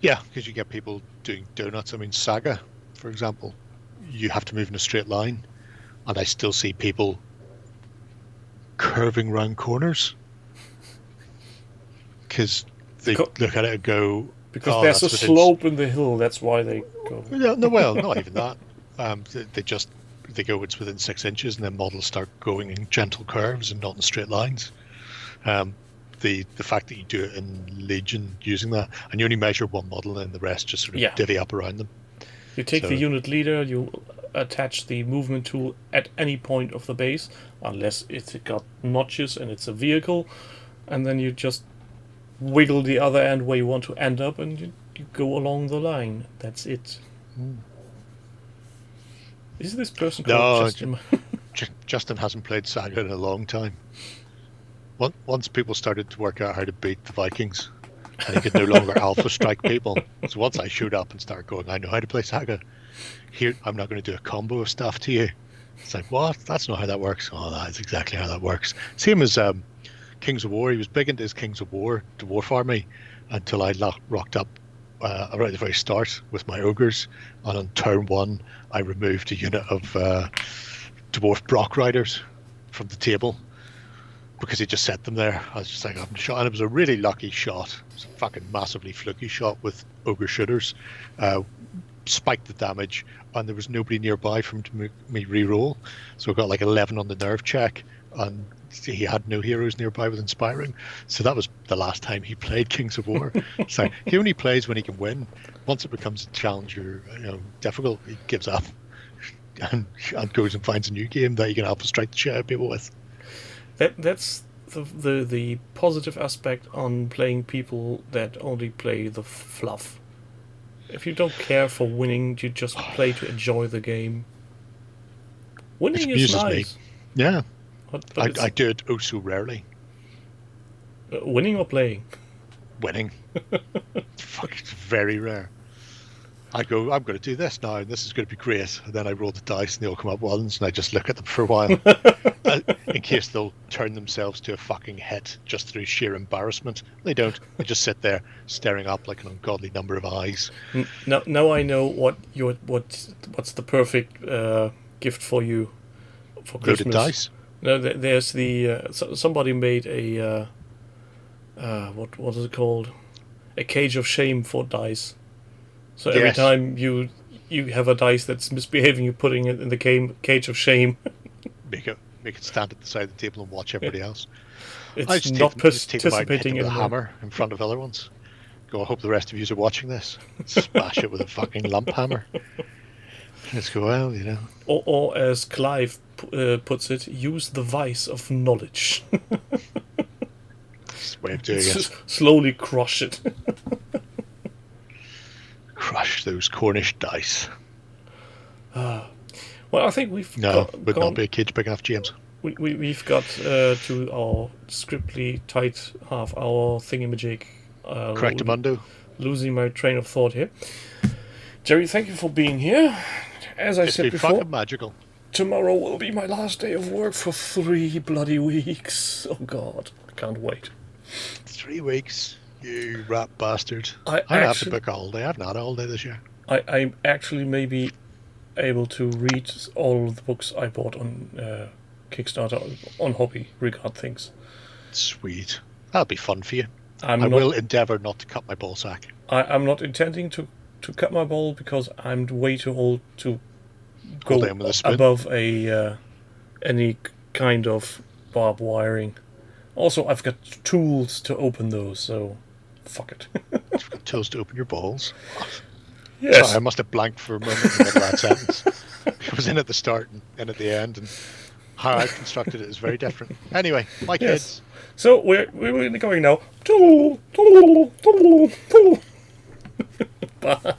Yeah, because you get people doing donuts. I mean, Saga, for example, you have to move in a straight line, and I still see people curving round corners because they look at it and go... Because there's a slope in the hill, that's why they go... No, well, not even that. They go, it's within 6 inches, and then models start going in gentle curves and not in straight lines. The fact that you do it in Legion using that, and you only measure one model and the rest just sort of divvy up around them. You take the unit leader, you attach the movement tool at any point of the base, unless it's got notches and it's a vehicle, and then you just wiggle the other end where you want to end up, and you go along the line. That's it. Is this person called Justin? Justin hasn't played Saga in a long time. Once people started to work out how to beat the Vikings, and he could no longer alpha strike people. So once I showed up and started going, I know how to play Saga. Here, I'm not going to do a combo of stuff to you. It's like, what? That's not how that works. Oh, that's exactly how that works. Same as Kings of War. He was big into his Kings of War dwarf army until I rocked up right at the very start with my ogres, and on turn 1 I removed a unit of dwarf Brock riders from the table because he just set them there. I was just like, I'm shot, and it was a really lucky shot. It was a fucking massively fluky shot with ogre shooters. Spiked the damage, and there was nobody nearby for him to make me re-roll, so I got like 11 on the nerve check, and he had no heroes nearby with inspiring, so that was the last time he played Kings of War. So he only plays when he can win. Once it becomes a challenger, difficult, he gives up and goes and finds a new game that he can alpha strike the shit out of people with. That's the positive aspect on playing people that only play the fluff. If you don't care for winning, you just play to enjoy the game. Winning is nice. Me. Yeah. But I do it oh so rarely. Winning or playing? Winning. Fuck, it's very rare. I go, I'm going to do this now, and this is going to be great. And then I roll the dice, and they all come up ones, and I just look at them for a while, in case they'll turn themselves to a fucking hit just through sheer embarrassment. They don't. They just sit there staring up like an ungodly number of eyes. Now I know what's the perfect gift for you for Christmas. Loaded dice. No, there's the somebody made a what is it called? A cage of shame for dice. So every Yes. time you have a dice that's misbehaving, you're putting it in the cage of shame. Make it stand at the side of the table and watch everybody else. I It's just not take them out and hit participating them with in a hammer in front of other ones. Go, I hope the rest of you are watching this. Smash it with a fucking lump hammer. Let's go, well, you know. Or as Clive puts it, use the vice of knowledge. It's the way of doing it. Slowly crush it. Crush those Cornish dice. Well, I think we've No, would gone, not be a cage big enough, James. we've got to our scriptly tight half-hour thingamajig. Correctamundo. Losing my train of thought here. Jerry, thank you for being here. As I It's said been before, fucking magical. tomorrow will be my last day of work for 3 bloody weeks. Oh God, I can't wait. 3 weeks, you rat bastard. I I have to actually- book a holiday. I've not had a holiday this year. I'm actually maybe able to read all of the books I bought on Kickstarter on hobby regard things. Sweet. That'll be fun for you. I I'm will endeavour not to cut my ball sack. I'm not intending to cut my ball because I'm way too old to go Hold down with a spoon. above a any kind of barbed wiring. Also, I've got tools to open those, so fuck it. You've got tools to open your balls. Yes. Sorry, I must have blanked for a moment in the middle of that sentence. It was in at the start and at the end, and how I constructed it is very different. Anyway, my kids. So we're going now. Bye.